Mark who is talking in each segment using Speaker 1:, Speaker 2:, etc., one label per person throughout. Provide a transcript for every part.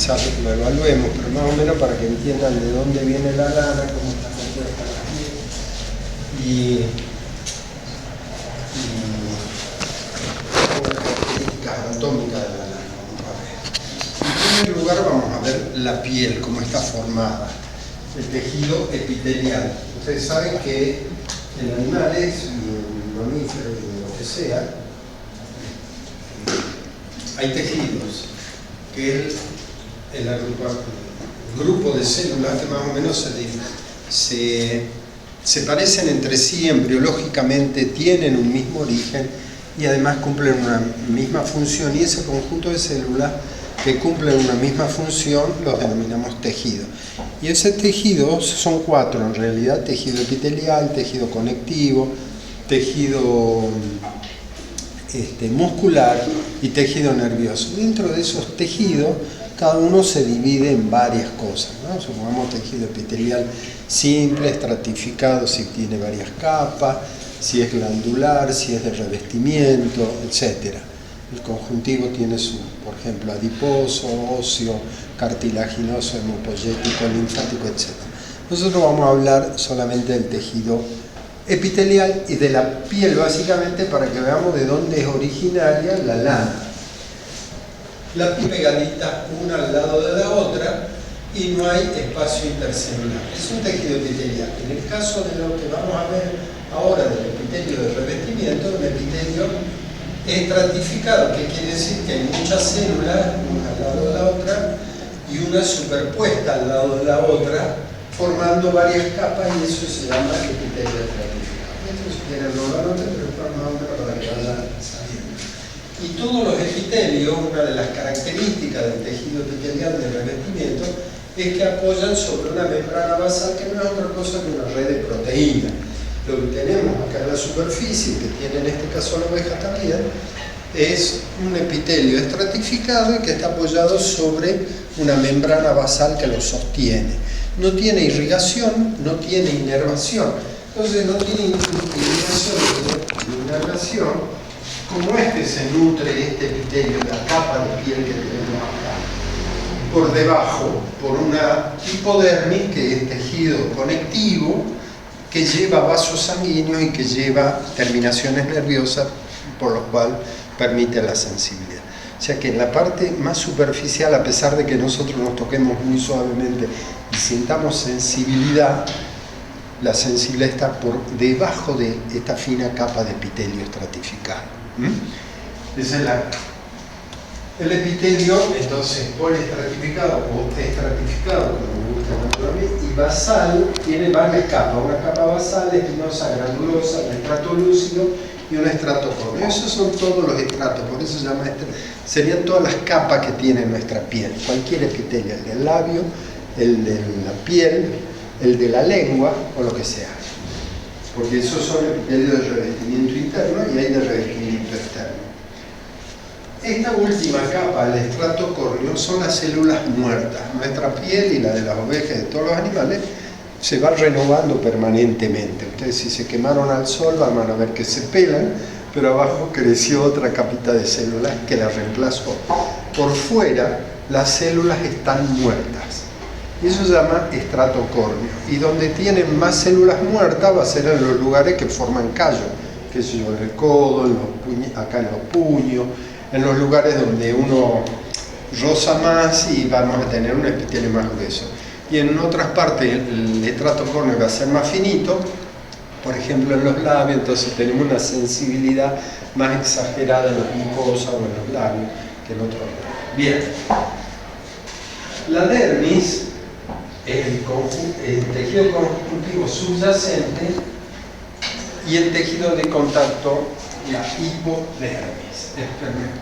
Speaker 1: quizás lo evaluemos, pero más o menos para que entiendan de dónde viene la lana, cómo está compuesta la piel y las características anatómicas de la lana. En primer lugar vamos a ver la piel, cómo está formada, el tejido epitelial. Ustedes saben que en animales y en mamíferos y en lo que sea, hay tejidos que el grupo de células que más o menos se parecen entre sí embriológicamente, tienen un mismo origen y además cumplen una misma función, y ese conjunto de células que cumplen una misma función los denominamos tejidos. Y ese tejido son cuatro en realidad: tejido epitelial, tejido conectivo, tejido muscular y tejido nervioso. Dentro de esos tejidos, cada uno se divide en varias cosas, ¿no? Supongamos tejido epitelial simple, estratificado, si tiene varias capas, si es glandular, si es de revestimiento, etc. El conjuntivo tiene por ejemplo, adiposo, óseo, cartilaginoso, hemopoyético, linfático, etc. Nosotros vamos a hablar solamente del tejido epitelial y de la piel, básicamente para que veamos de dónde es originaria la lana. La piel pegadita una al lado de la otra y no hay espacio intercelular. Es un tejido epitelial. En el caso de lo que vamos a ver ahora del epitelio de revestimiento, un epitelio estratificado, que quiere decir que hay muchas células, una al lado de la otra y una superpuesta al lado de la otra, formando varias capas, y eso se llama epitelio estratificado. Esto si quieren no lo anoten, pero es más o menos para que vayan sabiendo. Y todos los epitelios, una de las características del tejido epitelial de revestimiento es que apoyan sobre una membrana basal que no es otra cosa que una red de proteínas. Lo que tenemos acá en la superficie, que tiene en este caso la oveja también, es un epitelio estratificado y que está apoyado sobre una membrana basal que lo sostiene. No tiene irrigación, no tiene inervación. Entonces no tiene irrigación ni inervación. Como se nutre este epitelio, la capa de piel que tenemos acá, por debajo, por una hipodermis, que es tejido conectivo, que lleva vasos sanguíneos y que lleva terminaciones nerviosas, por lo cual permite la sensibilidad. O sea que en la parte más superficial, a pesar de que nosotros nos toquemos muy suavemente y sintamos sensibilidad, la sensibilidad está por debajo de esta fina capa de epitelio estratificado. Esa es el epitelio, entonces, poliestratificado o estratificado, como me gusta naturalmente, y basal, tiene varias capas: una capa basal, espinosa, granulosa, un estrato lúcido y un estrato córneo. Esos son todos los estratos, por eso se llama serían todas las capas que tiene nuestra piel. Cualquier epitelio, el del labio, el de la piel, el de la lengua o lo que sea. Porque esos son epitelios de revestimiento interno y hay de revestimiento externo. Esta última capa, el estrato córneo, son las células muertas. Nuestra piel y la de las ovejas y de todos los animales se va renovando permanentemente. Ustedes, si se quemaron al sol, van a ver que se pelan, pero abajo creció otra capita de células que la reemplazó. Por fuera, las células están muertas. Y eso se llama estrato córneo. Y donde tienen más células muertas va a ser en los lugares que forman callo, que es en el codo, acá en los puños, en los lugares donde uno roza más y vamos a tener un epitelio más grueso. Y en otras partes el estrato córneo va a ser más finito, por ejemplo en los labios, entonces tenemos una sensibilidad más exagerada en las mucosas o en los labios que en otros lados. Bien. La dermis es el tejido conjuntivo subyacente y el tejido de contacto, la hipodermis.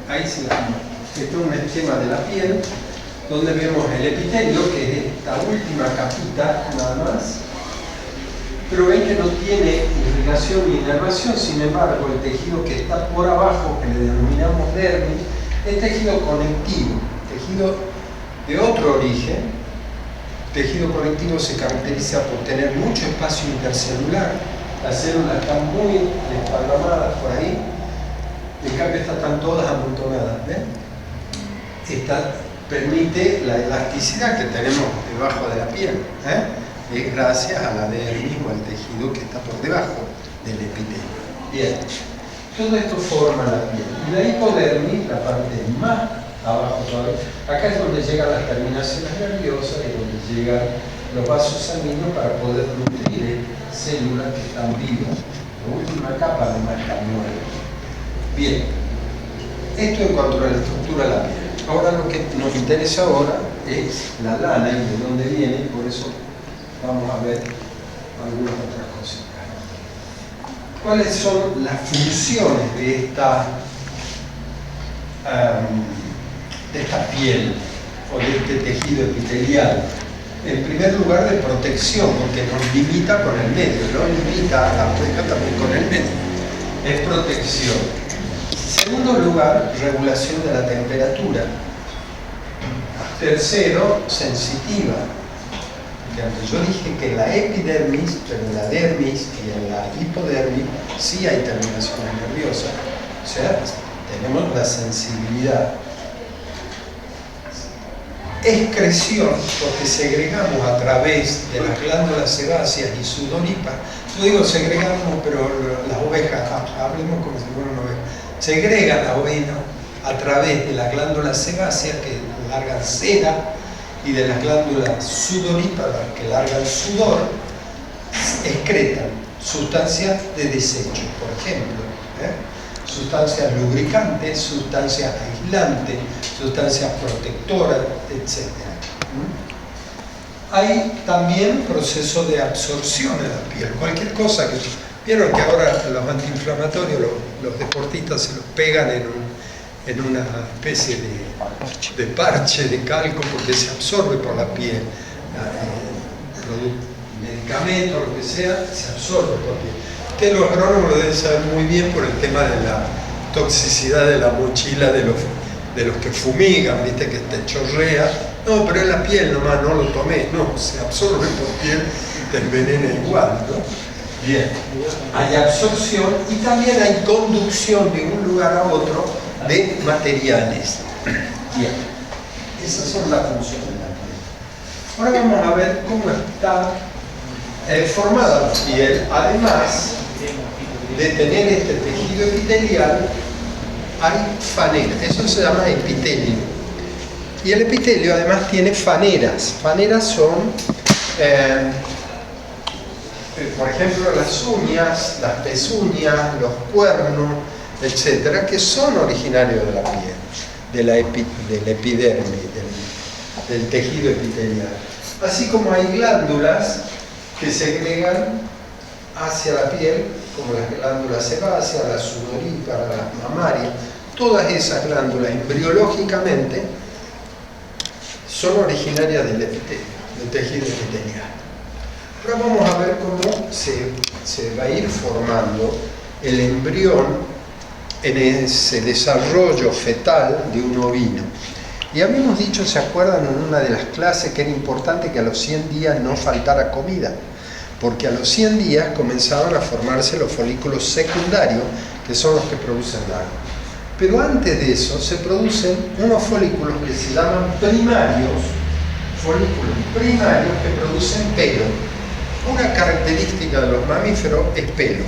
Speaker 1: Ahí se la muestro. Este es un esquema de la piel donde vemos el epitelio, que es esta última capita nada más, pero ven que no tiene irrigación ni inervación. Sin embargo, el tejido que está por abajo, que le denominamos dermis, es tejido conectivo, tejido de otro origen. Tejido conectivo se caracteriza por tener mucho espacio intercelular. Las células están muy desparramadas por ahí, en cambio estas están todas amontonadas, ¿ven? permite la elasticidad que tenemos debajo de la piel, es gracias a la dermis o al tejido que está por debajo del epitelio. Bien, todo esto forma la piel. Y la hipodermis, la parte más abajo todavía, acá es donde llegan las terminaciones nerviosas y donde llegan los vasos sanguíneos para poder nutrir células que están vivas. La última capa además está muerta. Bien, esto en cuanto a la estructura de la piel. Ahora lo que nos interesa ahora es la lana y de dónde viene, y por eso vamos a ver algunas otras cositas. ¿Cuáles son las funciones de esta piel o de este tejido epitelial? En primer lugar, de protección, porque nos limita con el medio, no limita a la oreja también con el medio. Es protección. En segundo lugar, regulación de la temperatura. Tercero, sensitiva. Yo dije que en la epidermis, pero en la dermis y en la hipodermis sí hay terminaciones nerviosas. O sea, tenemos la sensibilidad. Excreción, porque segregamos a través de las glándulas sebáceas y sudoríparas. Yo digo segregamos, pero las ovejas, hablemos como si fuera una oveja. Segregan la oveja a través de las glándulas sebáceas que largan cera y de las glándulas sudoríparas que largan sudor, excretan sustancias de desecho, por ejemplo, sustancias lubricantes, sustancias aislantes, sustancias protectoras, etc. Hay también proceso de absorción en la piel. Cualquier cosa que... Vieron que ahora los antiinflamatorios, los deportistas se los pegan en una especie de parche de calco porque se absorbe por la piel. Medicamentos, lo que sea, se absorbe por la piel. Ustedes los agrónomos lo deben saber muy bien por el tema de la toxicidad de la mochila de los que fumigan, viste que te chorrea. No, pero es la piel nomás, no lo tomé. No, se absorbe por piel y te envenena igual, ¿no? Bien, hay absorción y también hay conducción de un lugar a otro de materiales. Bien, esas son las funciones de la piel. Ahora vamos a ver cómo está formada la piel. Además de tener este tejido epitelial, hay faneras. Eso se llama epitelio. Y el epitelio además tiene faneras. Faneras son, por ejemplo, las uñas, las pezuñas, los cuernos, etcétera, que son originarios de la piel, del epidermis, del tejido epitelial. Así como hay glándulas que segregan hacia la piel, como las glándulas sebáceas, las sudoríparas, las mamarias. Todas esas glándulas embriológicamente son originarias del epitelio, del tejido epitelial. Ahora vamos a ver cómo se va a ir formando el embrión en ese desarrollo fetal de un ovino. Y habíamos dicho, ¿se acuerdan en una de las clases que era importante que a los 100 días no faltara comida? Porque a los 100 días comenzaban a formarse los folículos secundarios, que son los que producen agua. Pero antes de eso se producen unos folículos que se llaman primarios, folículos primarios que producen pelo. Una característica de los mamíferos es pelo.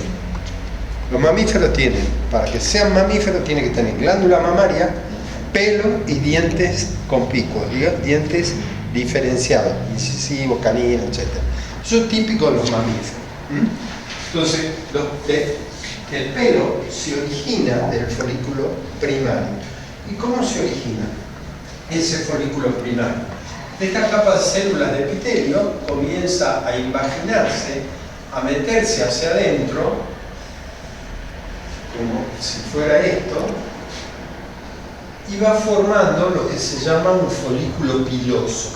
Speaker 1: Los mamíferos tienen, para que sean mamíferos, tienen que tener glándula mamaria, pelo y dientes con picos, dientes diferenciados, incisivos, caninos, etc. Eso es típico de los mamíferos. Entonces, el pelo se origina del folículo primario. ¿Y cómo se origina ese folículo primario? Esta capa de células de epitelio comienza a invaginarse, a meterse hacia adentro, como si fuera esto, y va formando lo que se llama un folículo piloso.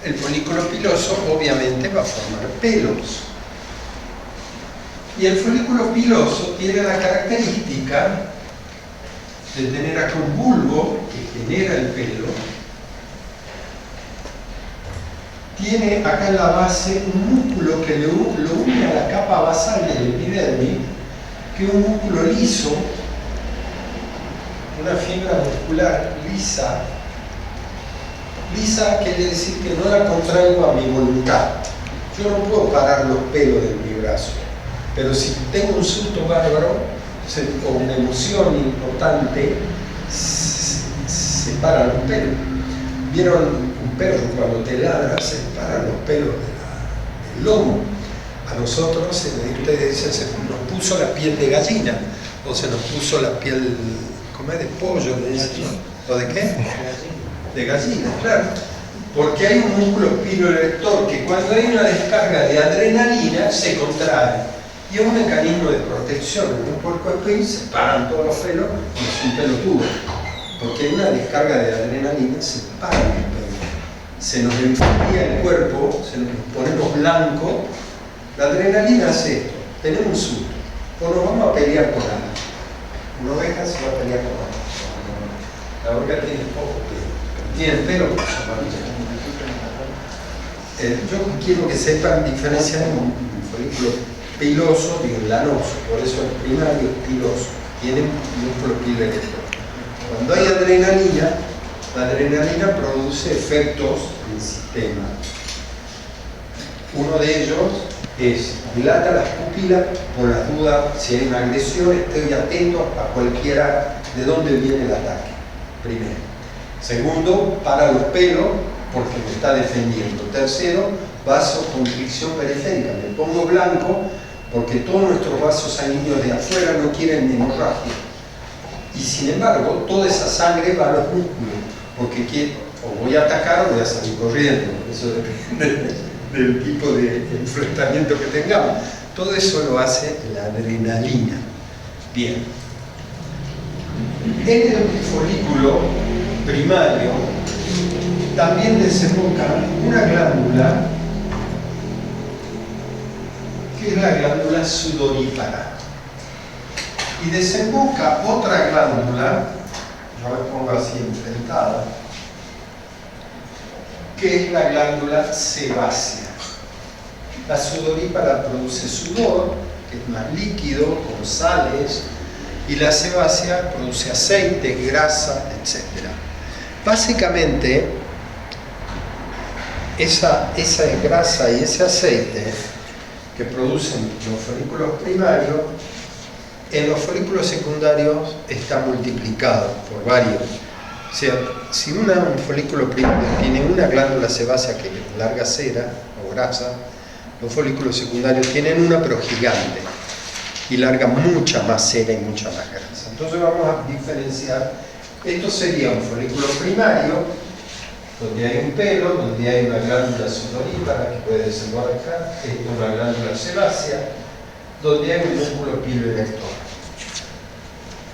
Speaker 1: El folículo piloso obviamente va a formar pelos. Y el folículo piloso tiene la característica de tener acá un bulbo que genera el pelo. Tiene acá en la base un músculo que lo une a la capa basal del epidermis, que es un músculo liso, una fibra muscular lisa. Lisa quiere decir que no la contraigo a mi voluntad. Yo no puedo parar los pelos de mi brazo, pero si tengo un susto bárbaro o una emoción importante, se paran los pelos. ¿Vieron un perro cuando te ladra? Se paran los pelos del lomo. A nosotros, ustedes dicen, se nos puso la piel de gallina, o se nos puso la piel, ¿cómo es? De pollo, ¿o de qué? De gallina, claro. Porque hay un músculo piloerector que cuando hay una descarga de adrenalina se contrae. Y es un mecanismo de protección. En un puercoespín se paran todos los pelos como si un pelo tuvo. Porque hay una descarga de adrenalina, se paran los pelos. Se nos enfría el cuerpo, nos ponemos blanco. La adrenalina hace esto. Tenemos un susto. O nos vamos a pelear con algo. Una oveja se va a pelear con algo. La oveja tiene poco pelo. Tiene pelo. Yo quiero que sepan diferenciar un folículo piloso y un lanoso. Por eso el primario es piloso. Tiene un músculo piloerector. Cuando hay adrenalina, la adrenalina produce efectos en el sistema. Uno de ellos es dilata las pupilas, por las dudas, si hay una agresión, estoy atento a cualquiera de dónde viene el ataque, primero. Segundo, para los pelos, porque me está defendiendo. Tercero, vasoconstricción periférica, me pongo blanco porque todos nuestros vasos sanguíneos de afuera no quieren hemorragia. Y sin embargo, toda esa sangre va a los músculos, porque o voy a atacar o voy a salir corriendo. Eso depende del tipo de enfrentamiento que tengamos. Todo eso lo hace la adrenalina. Bien. En el folículo primario también desemboca una glándula que es la glándula sudorípara. Y desemboca otra glándula, yo me pongo así enfrentada, que es la glándula sebácea. La sudorípara produce sudor, que es más líquido, con sales, y la sebácea produce aceite, grasa, etc. Básicamente, esa grasa y ese aceite que producen los folículos primarios, en los folículos secundarios está multiplicado por varios. O sea, si un folículo primario tiene una glándula sebácea que larga cera o grasa, los folículos secundarios tienen una pero gigante y larga mucha más cera y mucha más grasa. Entonces vamos a diferenciar. Esto sería un folículo primario, donde hay un pelo, donde hay una glándula sudorípara que puede desembocar, esto es una glándula sebácea, donde hay un músculo piloerector.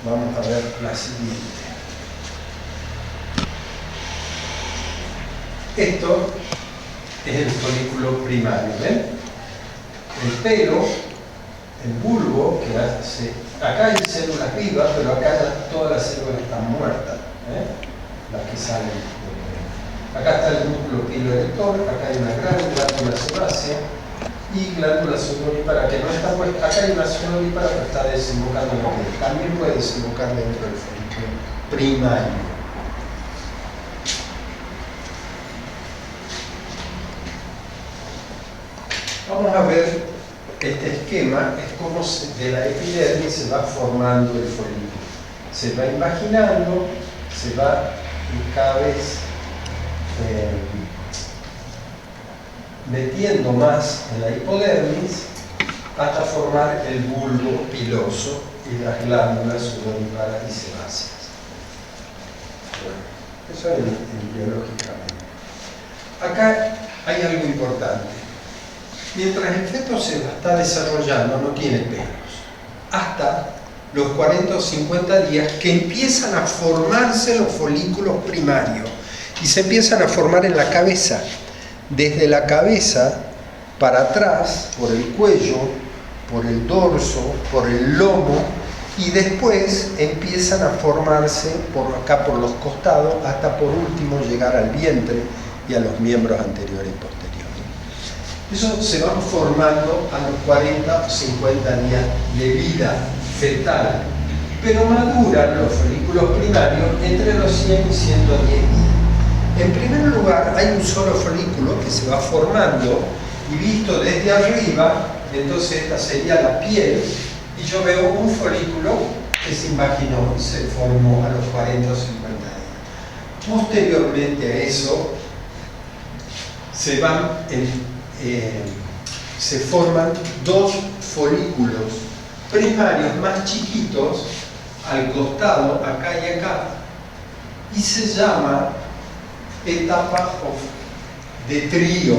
Speaker 1: Vamos a ver la siguiente. Esto es el folículo primario, ¿ven? El pelo, el bulbo, que hace, acá hay células vivas, pero acá todas las células están muertas, las que salen. Acá está el músculo piloerector, acá hay una gran glándula sebácea y glándula sudorípara que no está puesta. Acá hay una sudorípara que está desembocando en la piel. También puede desembocar dentro del folículo primario. Vamos a ver este esquema, es como de la epidermis se va formando el folículo. Se va imaginando, se va cada vez metiendo más en la hipodermis hasta formar el bulbo piloso y las glándulas sudoríparas y sebáceas. Bueno, eso es biológicamente. Acá hay algo importante. Mientras el feto se está desarrollando, no tiene pelos, hasta los 40 o 50 días que empiezan a formarse los folículos primarios y se empiezan a formar en la cabeza, desde la cabeza para atrás, por el cuello, por el dorso, por el lomo, y después empiezan a formarse por acá, por los costados, hasta por último llegar al vientre y a los miembros anteriores y posteriores. Eso se va formando a los 40 o 50 días de vida fetal. pero maduran los folículos primarios entre los 100 y 110 días. En primer lugar, hay un solo folículo que se va formando y visto desde arriba, entonces esta sería la piel, y yo veo un folículo que se imaginó y se formó a los 40 o 50 días. Posteriormente a eso, se forman dos folículos primarios más chiquitos al costado, acá y acá, y se llama etapa de trío.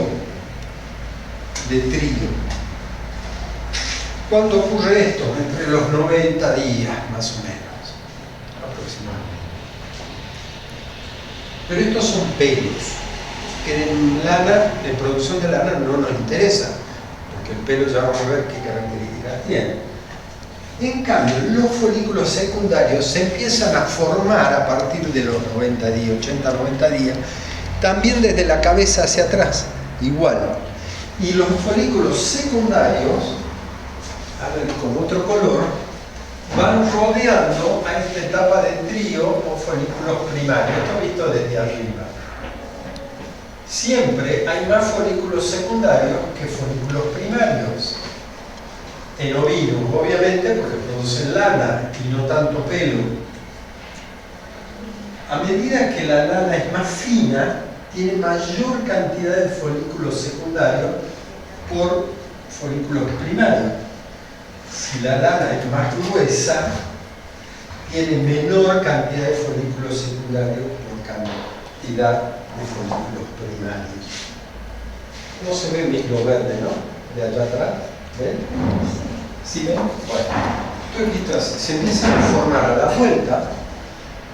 Speaker 1: ¿Cuándo ocurre esto? Entre los 90 días, más o menos, aproximadamente. Pero estos son pelos, que en lana, en producción de lana, no nos interesa, porque el pelo ya vamos a ver qué características tiene. En cambio, los folículos secundarios se empiezan a formar a partir de los 90 días, 80-90 días, también desde la cabeza hacia atrás, igual. Y los folículos secundarios, a ver, con otro color, van rodeando a esta etapa de trío o folículos primarios. Esto visto desde arriba. Siempre hay más folículos secundarios que folículos primarios. En ovinos, obviamente, porque producen lana y no tanto pelo. A medida que la lana es más fina, tiene mayor cantidad de folículos secundarios por folículos primarios. Si la lana es más gruesa, tiene menor cantidad de folículos secundarios por cantidad de folículos primarios. No se ve lo verde, ¿no? De allá atrás. ¿Ven? ¿Sí ven? Bueno, entonces se empiezan a formar a la vuelta,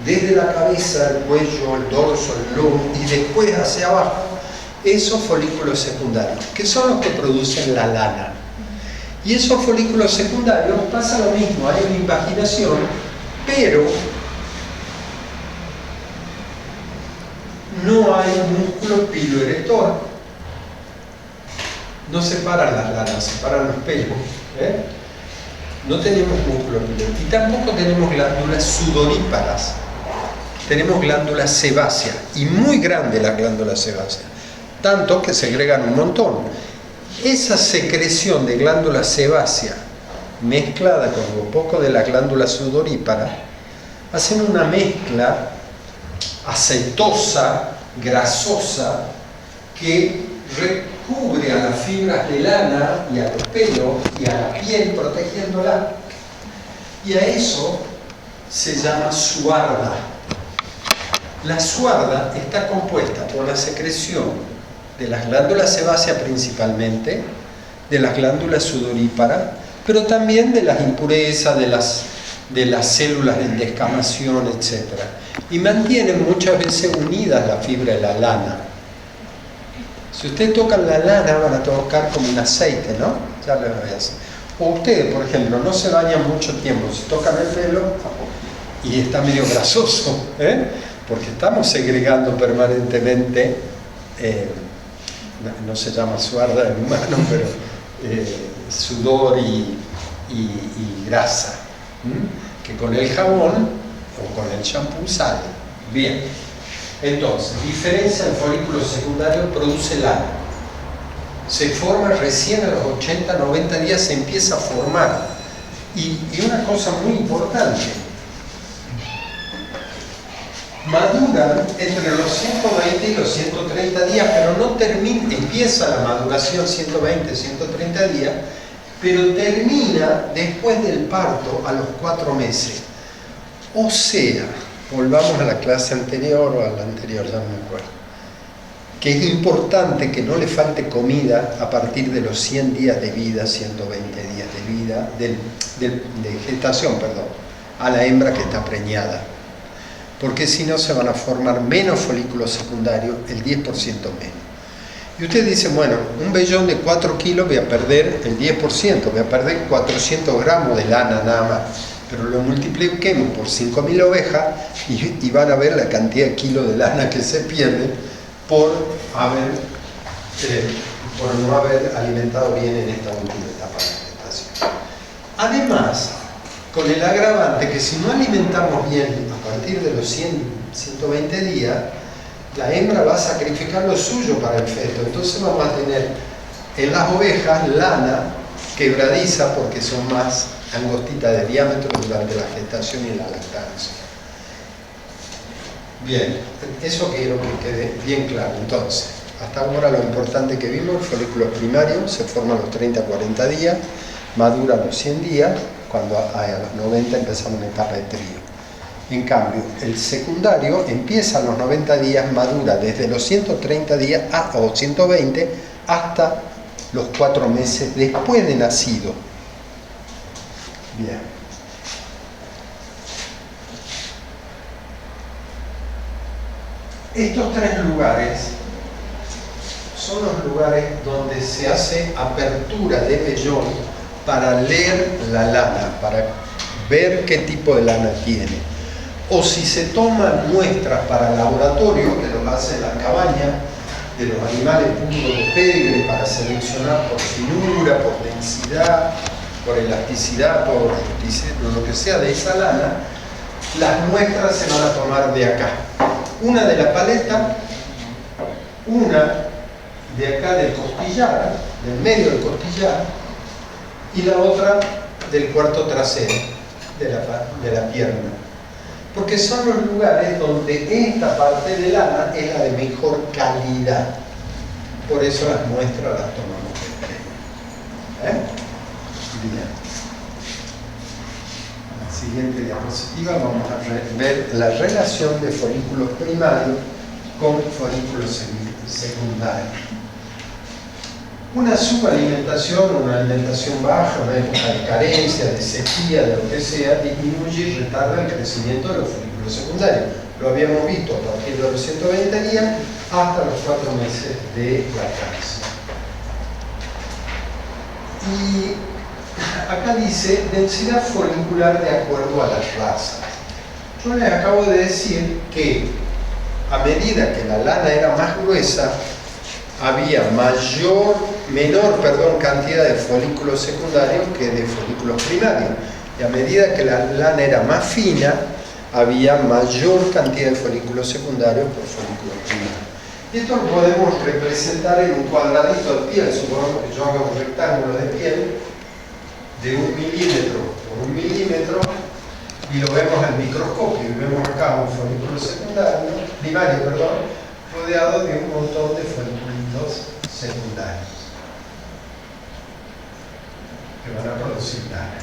Speaker 1: desde la cabeza, el cuello, el dorso, el lomo, y después hacia abajo, esos folículos secundarios, que son los que producen la lana. Y esos folículos secundarios pasa lo mismo, hay una invaginación, pero no hay músculo piloerector. No separan las lanas, separan los pelos. No tenemos músculo piloerector. Y tampoco tenemos glándulas sudoríparas. Tenemos glándulas sebáceas, y muy grandes las glándulas sebáceas, tanto que segregan un montón. Esa secreción de glándula sebácea mezclada con un poco de la glándula sudorípara hacen una mezcla aceitosa, grasosa, que recubre a las fibras de lana y a los pelos y a la piel, protegiéndola. Y a eso se llama suarda. La suarda está compuesta por la secreción de las glándulas sebáceas principalmente, de las glándulas sudoríparas, pero también de las impurezas, de las células de descamación, etc. Y mantienen muchas veces unidas la fibra de la lana. Si ustedes tocan la lana, van a tocar como un aceite, ¿no? Ya lo ves. O ustedes, por ejemplo, no se bañan mucho tiempo, se tocan el pelo y está medio grasoso, porque estamos segregando permanentemente, no se llama suarda en humano, pero sudor y grasa, que con el jabón o con el champú sale. Bien, entonces, diferencia del folículo secundario, produce lana. Se forma recién a los 80-90 días, se empieza a formar. Y una cosa muy importante, maduran entre los 120 y los 130 días, pero no termina, empieza la maduración 120-130 días, pero termina después del parto a los 4 meses. O sea, volvamos a la clase anterior o a la anterior, ya no me acuerdo, que es importante que no le falte comida a partir de los 100 días de vida, 120 días de vida, de gestación, perdón, a la hembra que está preñada. Porque si no se van a formar menos folículos secundarios, el 10% menos. Y usted dice, bueno, un vellón de 4 kilos voy a perder el 10%, voy a perder 400 gramos de lana nada más. Pero lo multipliquemos por 5.000 ovejas y van a ver la cantidad de kilos de lana que se pierde por no haber alimentado bien en esta última etapa de la gestación. Además, con el agravante que si no alimentamos bien a partir de los 100, 120 días, la hembra va a sacrificar lo suyo para el feto. Entonces vamos a tener en las ovejas lana quebradiza porque son más angostitas de diámetro durante la gestación y la lactancia. Bien, eso quiero que quede bien claro. Entonces, hasta ahora lo importante que vimos, el folículo primario se forma a los 30-40 días, madura a los 100 días, cuando a los 90 empezamos una etapa de trío. En cambio, el secundario empieza a los 90 días, madura desde los 130 días o 120 hasta los 4 meses después de nacido. Bien. Estos 3 lugares son los lugares donde se hace apertura de vellón para leer la lana, para ver qué tipo de lana tiene. O si se toman muestras para laboratorio, que lo hace en la cabaña, de los animales puros de pedigre para seleccionar por finura, por densidad, por elasticidad, por lo que sea de esa lana, las muestras se van a tomar de acá. Una de la paleta, una de acá del costillar, del medio del costillar, y la otra del cuarto trasero de la pierna. Porque son los lugares donde esta parte de lana es la de mejor calidad. Por eso las muestras las tomamos de crema. Bien. En la siguiente diapositiva vamos a ver la relación de folículos primarios con folículos secundarios. Una subalimentación, una alimentación baja, una época de carencia, de sequía, de lo que sea, disminuye y retarda el crecimiento de los folículos secundarios. Lo habíamos visto a partir de los 120 días hasta los 4 meses de lactancia. Y acá dice densidad folicular de acuerdo a las razas. Yo les acabo de decir que a medida que la lana era más gruesa, había menor cantidad de folículos secundarios que de folículos primarios. Y a medida que la lana era más fina, había mayor cantidad de folículos secundarios por folículos primarios. Y esto lo podemos representar en un cuadradito de piel. Supongamos que yo haga un rectángulo de piel de 1 milímetro por 1 milímetro y lo vemos al microscopio. Y vemos acá un folículo primario, rodeado de un montón de folículos secundarios que van a producir lana.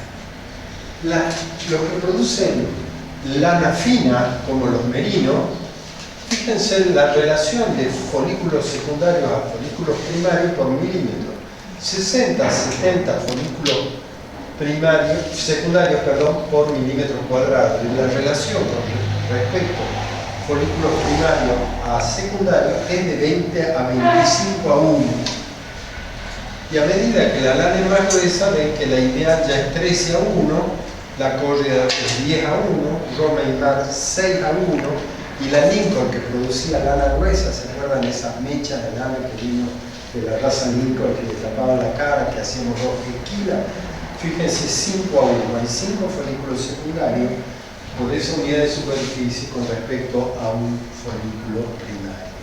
Speaker 1: Los que producen lana fina, como los merinos, fíjense en la relación de folículos secundarios a folículos primarios por milímetro. 60-70 folículos secundarios por milímetro cuadrado. Y la relación con respecto a folículos primarios a secundarios es de 20 a 25 a 1. Y a medida que la lana es más gruesa, ven que la ideal ya es 13 a 1, la córrea es 10 a 1, Roma y Mar 6 a 1, y la Lincoln, que producía lana gruesa, ¿se acuerdan de esas mechas de lana que vino de la raza Lincoln que le tapaban la cara, que hacíamos 2 esquilas? Fíjense, 5 a 1, hay 5 folículos secundarios por esa unidad de superficie con respecto a un folículo primario.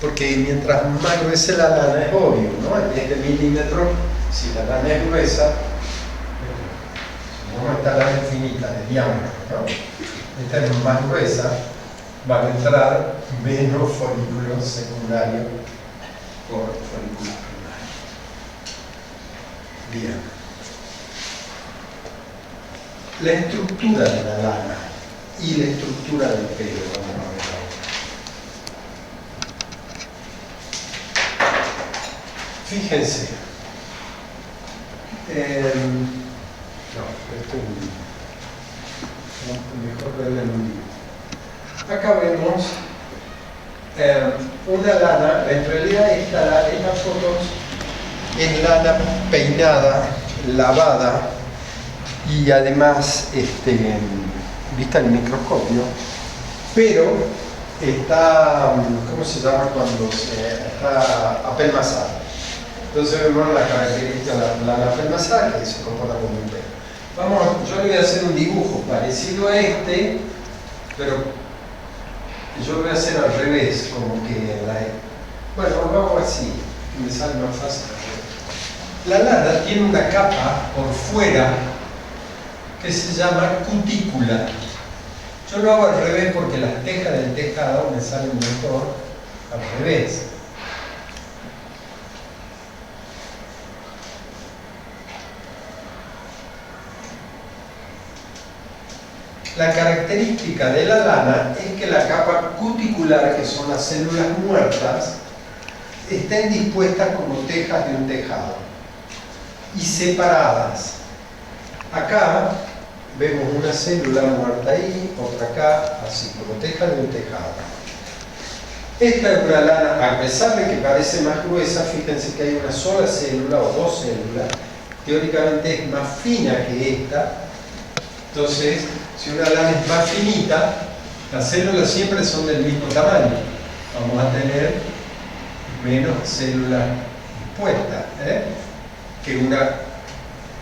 Speaker 1: Porque mientras más gruesa la lana es obvio, ¿no? En este milímetro, si la lana es gruesa, como esta lana infinita de diámetro, ¿no? Esta es más gruesa, van a entrar menos folículos secundarios por folículos primarios. Bien. La estructura de la lana y la estructura del pelo, vamos a ver ahora. Fíjense. Esto es un libro. Mejor verlo en un libro. Acá vemos una lana. En realidad estas fotos es lana peinada, lavada y además vista en el microscopio, pero está, ¿cómo se llama cuando está apelmazada? Entonces vemos la característica de la lana apelmazada, que se comporta como un pelo. Yo le voy a hacer un dibujo parecido a este, pero yo lo voy a hacer al revés, como que bueno, lo hago así, me sale más fácil. La lana tiene una capa por fuera que se llama cutícula. Yo lo hago al revés porque las tejas del tejado me salen mejor al revés. La característica de la lana es que la capa cuticular, que son las células muertas, estén dispuestas como tejas de un tejado y separadas. Acá vemos una célula muerta ahí, otra acá, así, como tejas de un tejado. Esta es una lana, a pesar de que parece más gruesa, fíjense que hay una sola célula o dos células, teóricamente es más fina que esta. Entonces, si una lana es más finita, las células siempre son del mismo tamaño. Vamos a tener menos células dispuestas que una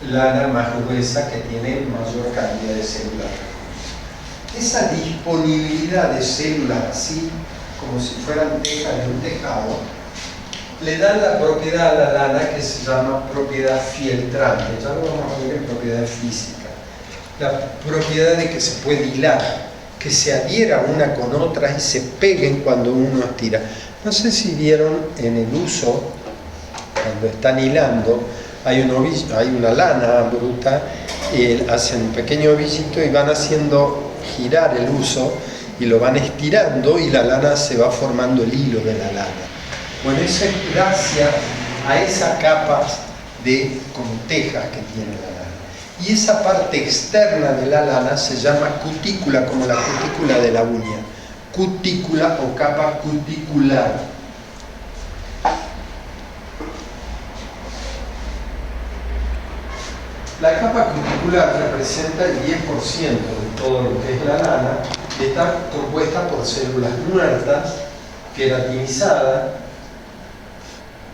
Speaker 1: lana más gruesa que tiene mayor cantidad de células. Esa disponibilidad de células así, como si fueran tejas de un tejado, le dan la propiedad a la lana que se llama propiedad fieltrante. Ya lo vamos a ver en propiedades físicas. La propiedad de que se puede hilar, que se adhiera una con otra y se peguen cuando uno estira. No sé si vieron en el uso, cuando están hilando, hay una lana bruta, hacen un pequeño ovillito y van haciendo girar el uso y lo van estirando y la lana se va formando el hilo de la lana. Bueno, eso es gracias a esa capa de como tejas que tiene la lana. Y esa parte externa de la lana se llama cutícula, como la cutícula de la uña. Cutícula o capa cuticular. La capa cuticular representa el 10% de todo lo que es la lana. Está compuesta por células muertas, queratinizadas.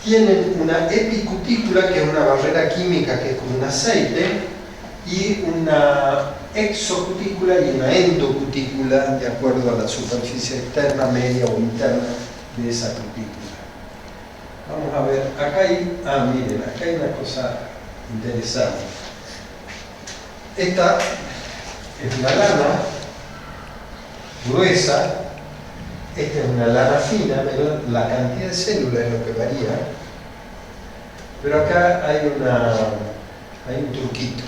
Speaker 1: Tienen una epicutícula, que es una barrera química que es como un aceite, y una exocutícula y una endocutícula, de acuerdo a la superficie externa, media o interna de esa cutícula. Vamos a ver, acá miren, acá hay una cosa interesante. Esta es una lana gruesa, esta es una lana fina, pero la cantidad de células es lo que varía. Pero acá hay un truquito.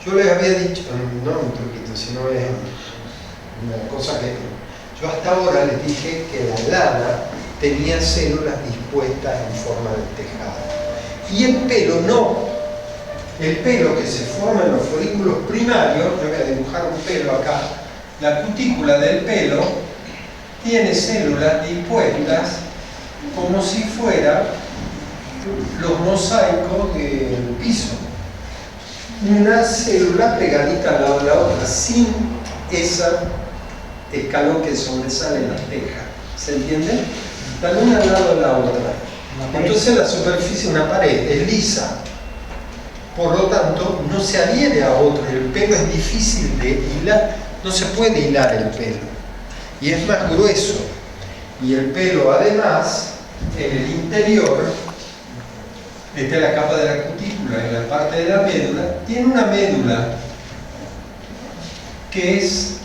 Speaker 1: Yo les había dicho, no un truquito, sino es una cosa que yo hasta ahora les dije que la lana tenía células dispuestas en forma de tejado. Y el pelo no. El pelo que se forma en los folículos primarios, yo voy a dibujar un pelo acá, la cutícula del pelo tiene células dispuestas como si fueran los mosaicos del piso. Una célula pegadita al lado de la otra, sin esa escalón que sobresale en las tejas. ¿Se entiende? Están una al lado de la otra. Entonces la superficie, una pared, es lisa. Por lo tanto, no se adhiere a otro. El pelo es difícil de hilar, no se puede hilar el pelo. Y es más grueso. Y el pelo, además, en el interior, esta es la capa de la cutícula, en la parte de la médula, tiene una médula que es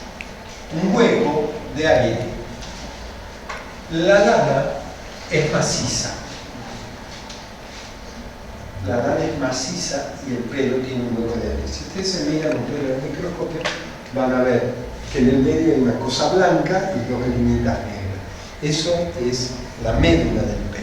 Speaker 1: un hueco de aire. La lana es maciza. La lana es maciza y el pelo tiene un hueco de aire. Si ustedes se miran un pelo en el microscopio, van a ver que en el medio hay una cosa blanca y dos líneas negras. Eso es la médula del pelo.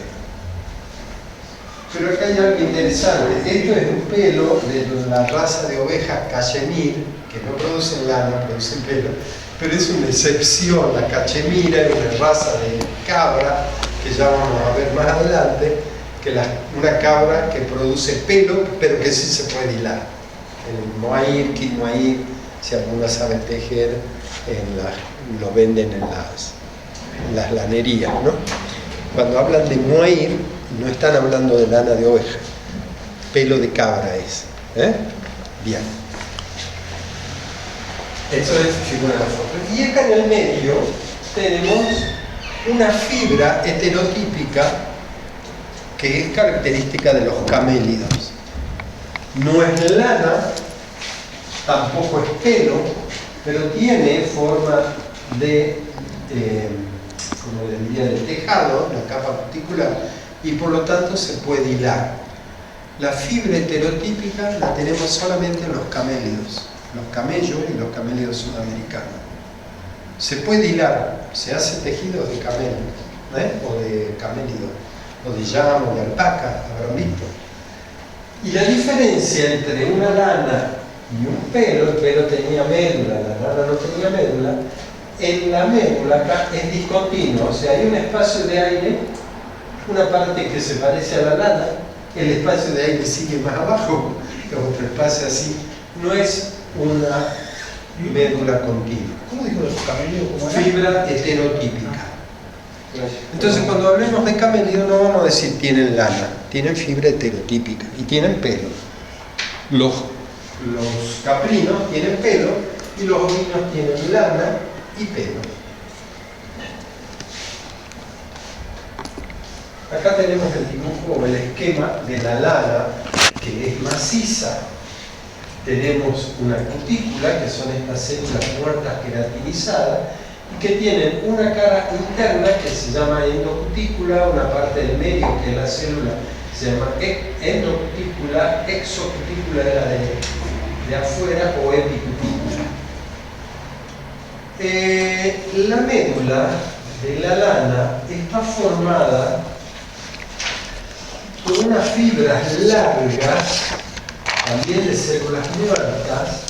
Speaker 1: Pero acá hay algo interesante. Esto es un pelo de la raza de ovejas cachemir, que no producen lana, producen pelo, pero es una excepción. La cachemira es una raza de cabra, que ya vamos a ver más adelante, que una cabra que produce pelo, pero que sí se puede hilar. El mohair, quinoair, si alguno sabe tejer, lo venden en las lanerías, ¿no? Cuando hablan de mohair, no están hablando de lana de oveja, pelo de cabra es. Bien. Esto es figura de la foto. Y acá en el medio tenemos una fibra heterotípica que es característica de los camélidos. No es lana, tampoco es pelo, pero tiene forma de, como le diría, de tejado, la capa cuticular, y por lo tanto se puede hilar. La fibra heterotípica la tenemos solamente en los camélidos, los camellos y los camélidos sudamericanos. Se puede hilar, se hace tejidos de camelo, o de camélido, o de llama, o de alpaca, habrán visto. Y la diferencia entre una lana y un pelo, el pelo tenía médula, la lana no tenía médula, en la médula acá es discontinuo, o sea, hay un espacio de aire, una parte que se parece a la lana, el espacio de aire sigue más abajo, otro espacio así, no es una médula continua.
Speaker 2: ¿Cómo dijo los camélidos?
Speaker 1: Fibra heterotípica. Entonces, cuando hablemos de camélido no vamos a decir tienen lana, tienen fibra heterotípica y tienen pelo. Los caprinos tienen pelo y los ovinos tienen lana y pelo. Acá tenemos el dibujo o el esquema de la lana, que es maciza. Tenemos una cutícula, que son estas células muertas queratinizadas, y que tienen una cara interna que se llama endocutícula, una parte del medio que es la célula se llama endocutícula, exocutícula era de afuera, o epicutícula. La médula de la lana está formada por unas fibras largas, también de células muertas,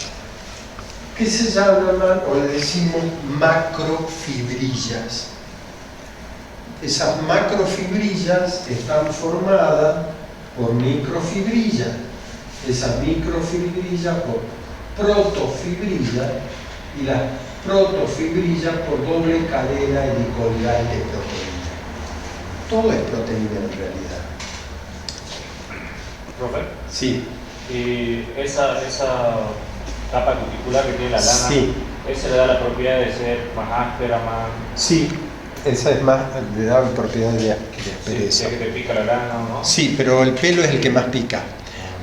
Speaker 1: que se llaman, o le decimos, macrofibrillas. Esas macrofibrillas están formadas por microfibrillas. Esas microfibrillas por protofibrillas, y las protofibrillas por doble cadena helicoidal de proteína. Todo es proteína en realidad.
Speaker 3: ¿Profe?
Speaker 1: Sí.
Speaker 3: Y esa capa cuticular que tiene la lana,
Speaker 1: sí.
Speaker 3: ¿esa le da la propiedad de ser más áspera, más...?
Speaker 1: Sí, esa es más, le da propiedad de aspereza.
Speaker 3: Sí, que te pica la lana o no.
Speaker 1: Sí, pero el pelo es el que más pica.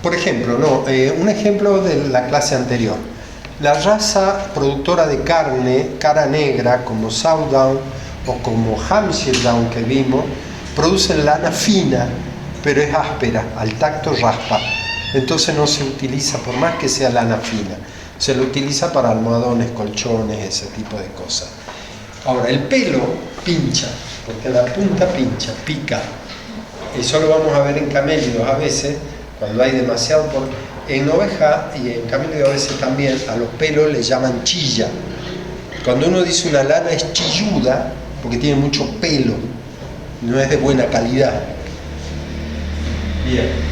Speaker 1: Por ejemplo, un ejemplo de la clase anterior. La raza productora de carne, cara negra, como Sourdown o como Hampshire Down que vimos, producen lana fina, pero es áspera, al tacto raspa. Entonces no se utiliza, por más que sea lana fina, se lo utiliza para almohadones, colchones, ese tipo de cosas. Ahora, el pelo pincha, porque la punta pincha, pica. Eso lo vamos a ver en camélidos a veces, cuando hay demasiado en oveja y en camélido a veces también, a los pelos les llaman chilla. Cuando uno dice una lana es chilluda, porque tiene mucho pelo, no es de buena calidad. Bien.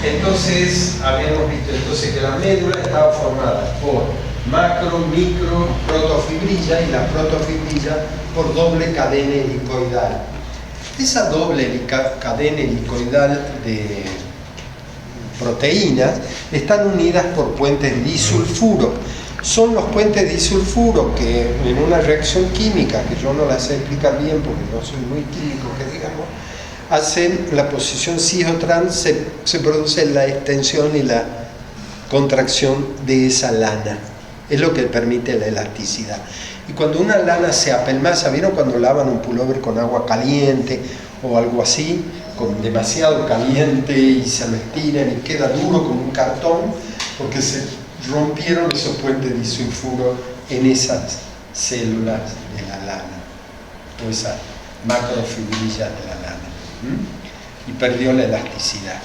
Speaker 1: Entonces, habíamos visto que la médula estaba formada por macro, micro, protofibrilla, y la protofibrilla por doble cadena helicoidal. Esa doble cadena helicoidal de proteínas están unidas por puentes disulfuro. Son los puentes disulfuro que en una reacción química, que yo no la sé explicar bien porque no soy muy químico, que digamos, hacen la posición cis-o-trans, se produce la extensión y la contracción de esa lana. Es lo que permite la elasticidad. Y cuando una lana se apelmaza, ¿vieron cuando lavan un pullover con agua caliente o algo así? Con demasiado caliente y se lo estiran y queda duro como un cartón, porque se rompieron esos puentes disulfuro en esas células de la lana, o esas macrofibrillas de la lana. Y perdió la elasticidad.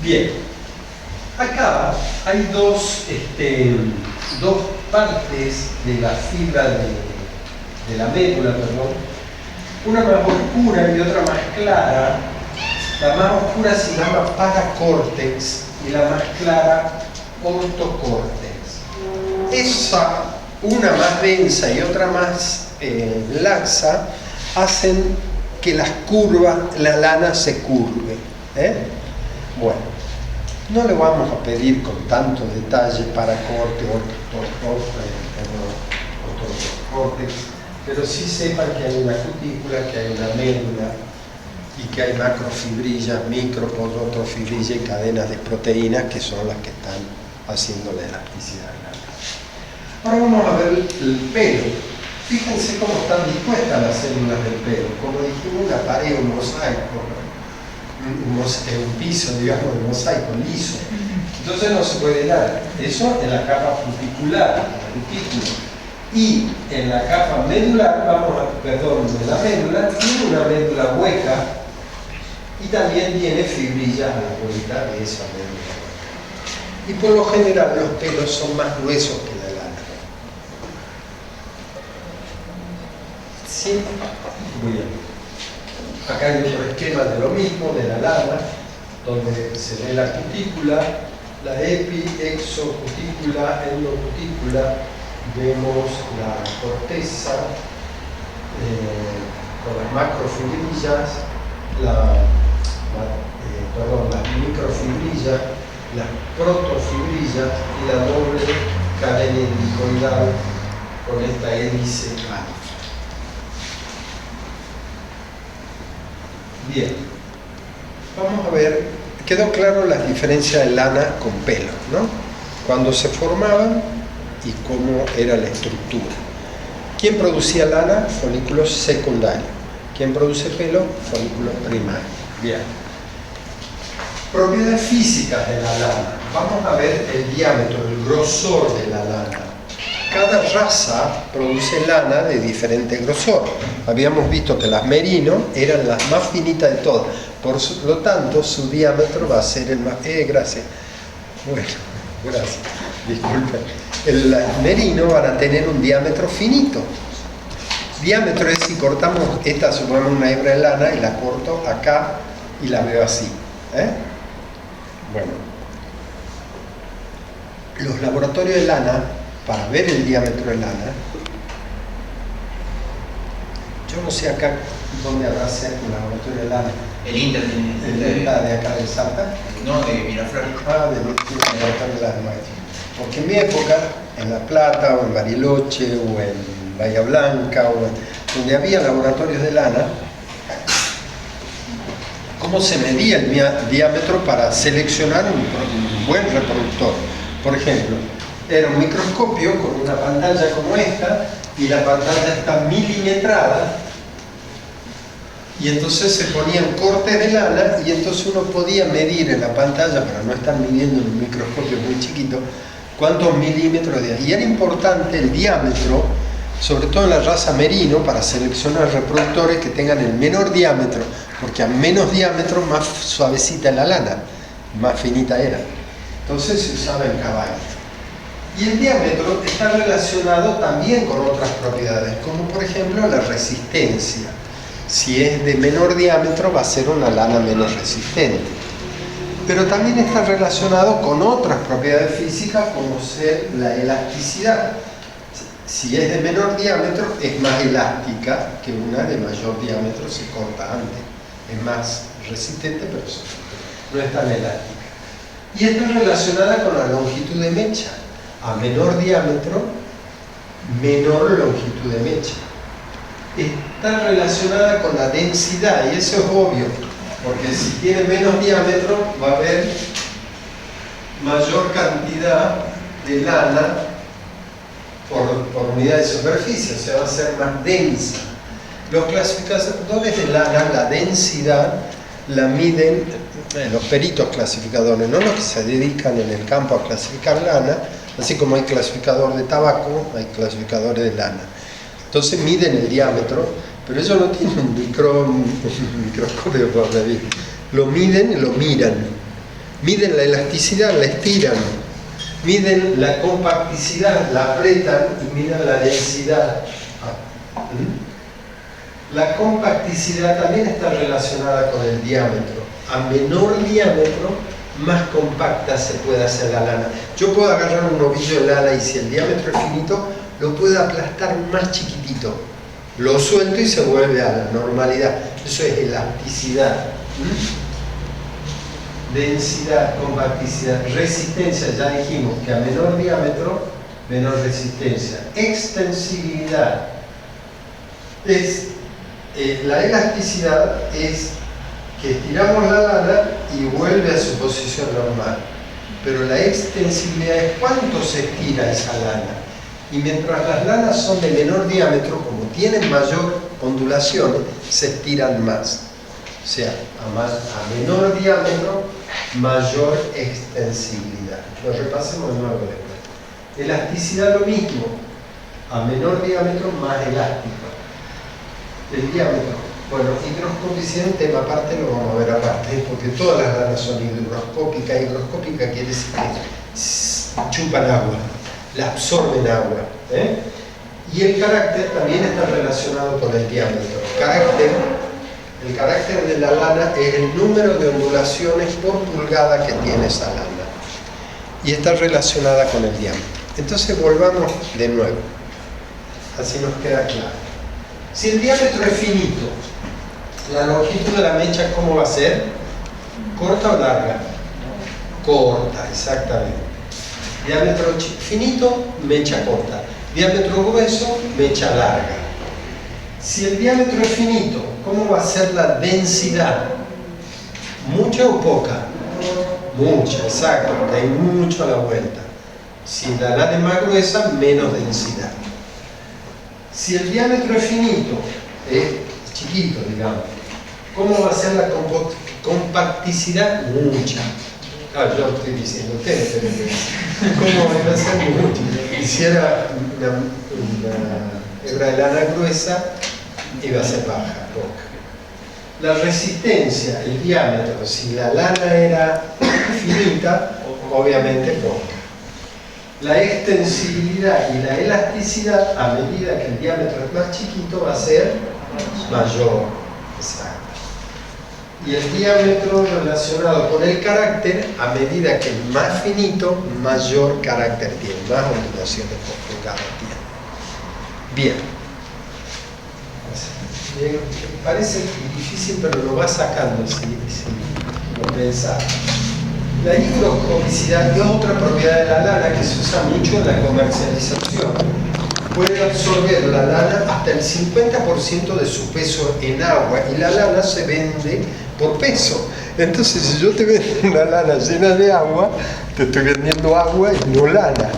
Speaker 1: Bien, acá hay dos partes de la fibra de la médula, una más oscura y otra más clara. La más oscura se llama paracórtex y la más clara ortocórtex. Esa, una más densa y otra más laxa, hacen que las curvas, la lana se curve. Bueno, No le vamos a pedir con tanto detalle para corte, corte, pero sí sepan que hay una cutícula, que hay una médula y que hay macrofibrillas, microprotofibrillas y cadenas de proteínas que son las que están haciendo la elasticidad de la lana. Ahora vamos a ver el pelo. Fíjense cómo están dispuestas las células del pelo. Como dijimos, una pared, un mosaico, un piso, digamos, de mosaico liso. Entonces no se puede helar. Eso en la capa cuticular, la cutícula. Y en la capa medular, en la médula, tiene una médula hueca y también tiene fibrillas a la vuelta de esa médula hueca. Y por lo general los pelos son más gruesos que la lana. ¿Sí? Muy bien. Acá hay otro esquema de lo mismo, de la lana, donde se ve la cutícula, la epi, exocutícula, endocutícula, vemos la corteza con las macrofibrillas, las microfibrillas, las protofibrillas y la doble cadena helicoidal con esta hélice alfa. Bien, vamos a ver, quedó claro las diferencias de lana con pelo, ¿no? Cuando se formaban y cómo era la estructura. ¿Quién producía lana? Folículos secundarios. ¿Quién produce pelo? Folículos primarios. Bien. Propiedades físicas de la lana. Vamos a ver el diámetro, el grosor de la lana. Cada raza produce lana de diferente grosor. Habíamos visto que las merino eran las más finitas de todas. Por lo tanto, su diámetro va a ser el más... gracias. Bueno, gracias. Disculpen. El merino van a tener un diámetro finito. Diámetro es si cortamos esta, supongamos una hebra de lana y la corto acá y la veo así. Bueno. Los laboratorios de lana, para ver el diámetro de lana, yo no sé acá dónde habrá cerca un laboratorio de lana.
Speaker 2: El Inter tiene.
Speaker 1: ¿De acá de Salta?
Speaker 2: No, de Miraflores.
Speaker 1: De laboratorio de lana. Porque en mi época, en La Plata, o en Bariloche, o en Bahía Blanca, donde había laboratorios de lana, ¿cómo se medía el diámetro para seleccionar un buen reproductor? Por ejemplo, era un microscopio con una pantalla como esta, y la pantalla está milimetrada, y entonces se ponían cortes de lana, y entonces uno podía medir en la pantalla, pero no estar midiendo en un microscopio muy chiquito, cuántos milímetros de... Y era importante el diámetro, sobre todo en la raza merino, para seleccionar reproductores que tengan el menor diámetro, porque a menos diámetro más suavecita la lana, más finita era. Entonces se usaba en caballo. Y el diámetro está relacionado también con otras propiedades, como por ejemplo la resistencia. Si es de menor diámetro va a ser una lana menos resistente. Pero también está relacionado con otras propiedades físicas como ser la elasticidad. Si es de menor diámetro es más elástica que una de mayor diámetro, se corta antes. Es más resistente, pero no es tan elástica. Y está relacionada con la longitud de mecha. A menor diámetro, menor longitud de mecha. Está relacionada con la densidad, y eso es obvio, porque si tiene menos diámetro va a haber mayor cantidad de lana por unidad de superficie, o sea, va a ser más densa. Los clasificadores de lana, la densidad, la miden los peritos clasificadores, no los que se dedican en el campo a clasificar lana, así como hay clasificador de tabaco, hay clasificadores de lana. Entonces miden el diámetro, pero ellos no tienen un microscopio para medir. Lo miden y lo miran. Miden la elasticidad, la estiran. Miden la compacticidad, la aprietan y miden la densidad. La compacticidad también está relacionada con el diámetro. A menor diámetro, más compacta se puede hacer la lana. Yo puedo agarrar un ovillo de lana y si el diámetro es finito, lo puedo aplastar más chiquitito. Lo suelto y se vuelve a la normalidad. Eso es elasticidad. densidad, compacticidad, resistencia, ya dijimos que a menor diámetro, menor resistencia. Extensibilidad es, la elasticidad es que estiramos la lana y vuelve a su posición normal. Pero la extensibilidad es cuánto se estira esa lana. Y mientras las lanas son de menor diámetro, como tienen mayor ondulaciones, se estiran más. O sea, a menor diámetro, mayor extensibilidad. Lo repasemos de nuevo después. Elasticidad lo mismo. A menor diámetro, más elástico. El diámetro. Bueno, higroscopicidad es un tema aparte, lo vamos a ver aparte, porque todas las lanas son higroscópicas. Higroscópica quiere decir que chupan agua, la absorben agua. Y el carácter también está relacionado con el diámetro. El carácter de la lana es el número de ondulaciones por pulgada que tiene esa lana. Y está relacionada con el diámetro. Entonces volvamos de nuevo. Así nos queda claro. Si el diámetro es finito, la longitud de la mecha, ¿cómo va a ser? ¿Corta o larga? Corta, exactamente. Diámetro finito, mecha corta. Diámetro grueso, mecha larga. Si el diámetro es finito, ¿cómo va a ser la densidad? ¿Mucha o poca? Mucha, exacto, porque hay mucho a la vuelta. Si la lana es más gruesa, menos densidad. Si el diámetro es finito, chiquito, digamos, ¿cómo va a ser la compacticidad? Mucha. Claro, yo estoy diciendo ustedes, pero ¿cómo va a ser mucho? Hiciera una hebra de lana gruesa, iba a ser baja, poca. La resistencia, el diámetro, si la lana era finita, obviamente poca. La extensibilidad y la elasticidad, a medida que el diámetro es más chiquito, va a ser mayor. Exacto. Y el diámetro relacionado con el carácter, a medida que es más finito, mayor carácter tiene, más ondulaciones por pulgada tiene. Bien. Parece difícil, pero lo va sacando si lo pensás. La higroscopicidad es otra propiedad de la lana que se usa mucho en la comercialización. Puede absorber la lana hasta el 50% de su peso en agua y la lana se vende por peso. Entonces, si yo te vendo una lana llena de agua, te estoy vendiendo agua y no lana.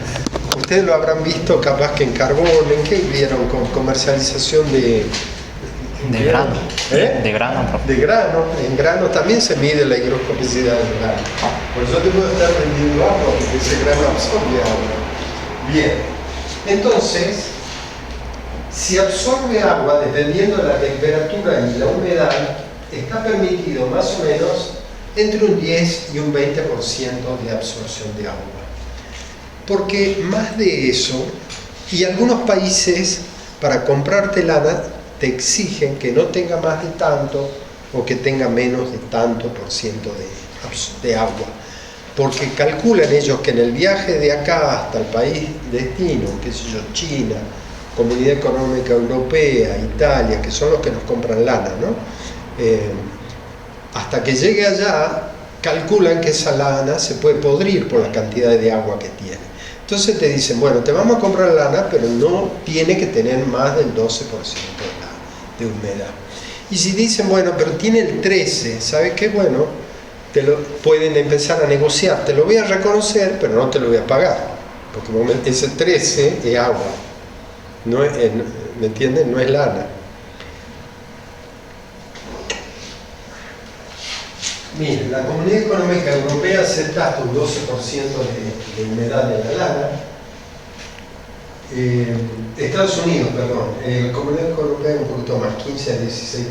Speaker 1: Ustedes lo habrán visto capaz que en carbón, ¿en qué vieron? Con comercialización de grano.
Speaker 4: De grano.
Speaker 1: De grano. En grano también se mide la higroscopicidad del grano. Por eso te puedo estar vendiendo agua, porque ese grano absorbe agua. Bien. Entonces, si absorbe agua, dependiendo de la temperatura y la humedad, está permitido más o menos entre un 10 y un 20% de absorción de agua. Porque más de eso, y algunos países, para comprarte lana, te exigen que no tenga más de tanto o que tenga menos de tanto por ciento de agua. Porque calculan ellos que en el viaje de acá hasta el país destino, qué sé yo, China, Comunidad Económica Europea, Italia, que son los que nos compran lana, ¿no? Hasta que llegue allá, calculan que esa lana se puede podrir por la cantidad de agua que tiene. Entonces te dicen, bueno, te vamos a comprar lana, pero no tiene que tener más del 12% de humedad. Y si dicen, bueno, pero tiene el 13%, ¿sabes qué? Bueno, pueden empezar a negociar, te lo voy a reconocer, pero no te lo voy a pagar, porque ese 13% es agua, no es, ¿me entienden? No es lana. Miren, la Comunidad Económica Europea acepta hasta un 12% de humedad de la lana. Estados Unidos, perdón, la Comunidad Europea un poquito más, 15 a 16%.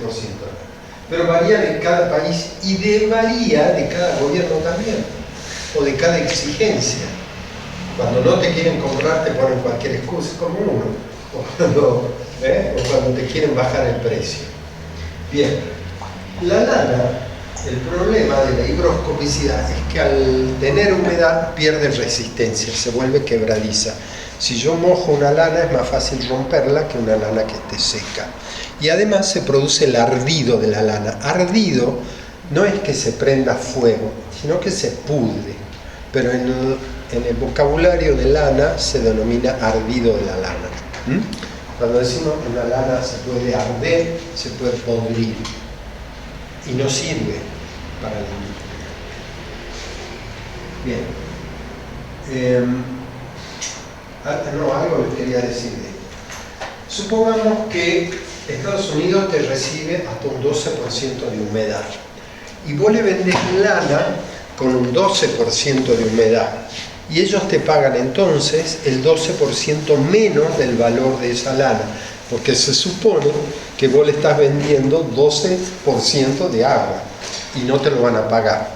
Speaker 1: Pero varía de cada país y varía de cada gobierno también, o de cada exigencia. Cuando no te quieren comprar te ponen cualquier excusa, como uno, o cuando te quieren bajar el precio. Bien, la lana, el problema de la higroscopicidad es que al tener humedad pierde resistencia, se vuelve quebradiza. Si yo mojo una lana es más fácil romperla que una lana que esté seca. Y además se produce el ardido de la lana. Ardido no es que se prenda fuego, sino que se pudre. Pero en el vocabulario de lana se denomina ardido de la lana. Cuando decimos que una lana se puede arder, se puede podrir y no sirve para la industria. Bien. Algo les quería decir de esto. Supongamos que Estados Unidos te recibe hasta un 12% de humedad y vos le vendés lana con un 12% de humedad y ellos te pagan entonces el 12% menos del valor de esa lana, porque se supone que vos le estás vendiendo 12% de agua y no te lo van a pagar.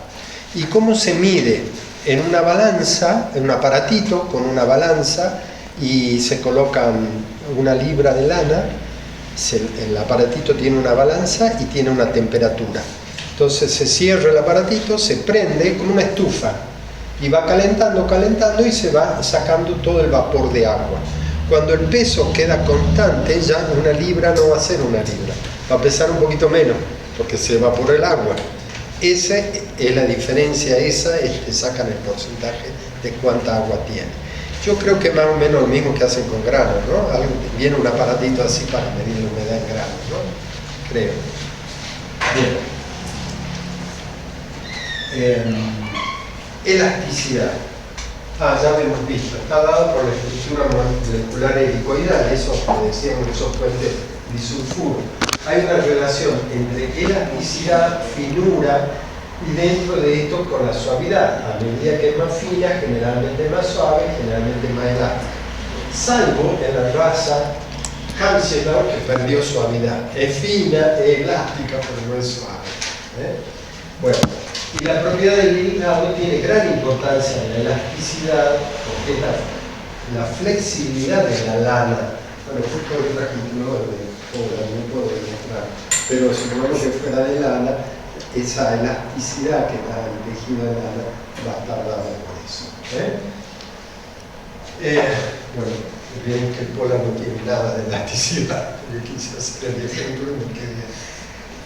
Speaker 1: ¿Y cómo se mide? En una balanza, en un aparatito con una balanza, y se colocan una libra de lana, el aparatito tiene una balanza y tiene una temperatura. Entonces se cierra el aparatito, se prende como una estufa y va calentando, calentando y se va sacando todo el vapor de agua. Cuando el peso queda constante, ya una libra no va a ser una libra, va a pesar un poquito menos porque se evapora el agua. Esa es la diferencia, te sacan el porcentaje de cuánta agua tiene. Yo creo que más o menos lo mismo que hacen con granos, ¿no? Viene un aparatito así para medir la humedad en granos, ¿no? Creo. Bien. Elasticidad. Ya lo hemos visto. Está dado por la estructura molecular helicoidal, eso que decíamos, esos puentes disulfuro. Hay una relación entre elasticidad, finura y dentro de esto con la suavidad. A medida que es más fina, generalmente más suave, generalmente más elástica. Salvo en la raza Hanseatic, que perdió suavidad. Es fina, es elástica, pero no es suave. Bueno, y la propiedad del lignado tiene gran importancia en la elasticidad, porque es la flexibilidad de la lana. Bueno, justo el trajítulo no puedo demostrar, pero supongamos que fuera de lana, esa elasticidad que da el tejido de lana va a estar dada por eso. Bueno, bien que el polar no tiene nada de elasticidad, yo quise hacer el ejemplo y me quedé.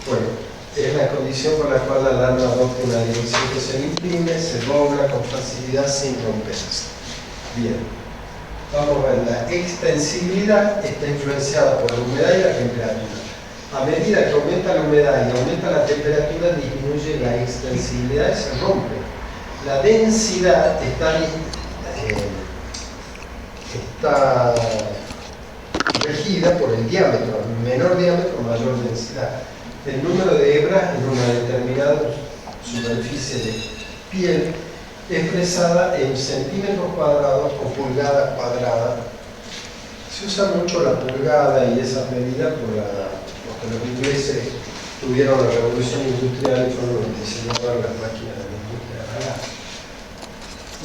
Speaker 1: Bueno, es la condición por la cual la lana adopta una dirección que se imprime, se dobla con facilidad sin romperse. Bien. Vamos a ver, la extensibilidad está influenciada por la humedad y la temperatura. A medida que aumenta la humedad y aumenta la temperatura, disminuye la extensibilidad y se rompe. La densidad está regida por el diámetro. Menor diámetro, mayor densidad. El número de hebras en una determinada superficie de piel expresada en centímetros cuadrados o pulgadas cuadradas. Se usa mucho la pulgada y esa medida porque los ingleses tuvieron la revolución industrial y fueron los que diseñaron las máquinas de la industria.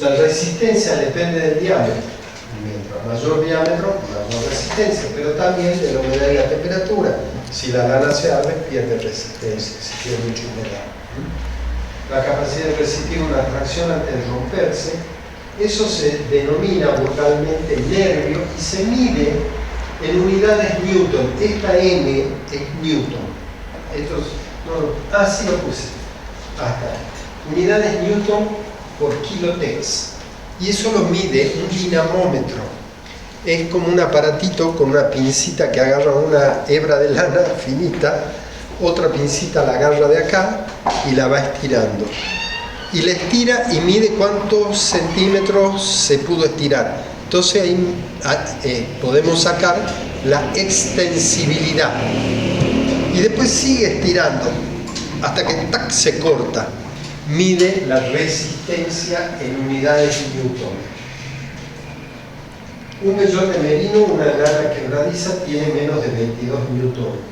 Speaker 1: La resistencia depende del diámetro. Mientras mayor diámetro, mayor resistencia, pero también de la humedad y la temperatura. Si la lana se abre, pierde resistencia, si tiene mucha humedad. La capacidad de resistir una tracción antes de romperse, eso se denomina vocalmente nervio y se mide en unidades Newton. Esta N es Newton. Sí lo puse. Hasta unidades Newton por kilotex. Y eso lo mide un dinamómetro. Es como un aparatito con una pincita que agarra una hebra de lana finita, otra pincita la agarra de acá y la va estirando. Y la estira y mide cuántos centímetros se pudo estirar. Entonces ahí podemos sacar la extensibilidad. Y después sigue estirando hasta que ¡tac! Se corta. Mide la resistencia en unidades Newton. Un vellón de merino, una lana quebradiza, tiene menos de 22 Newton.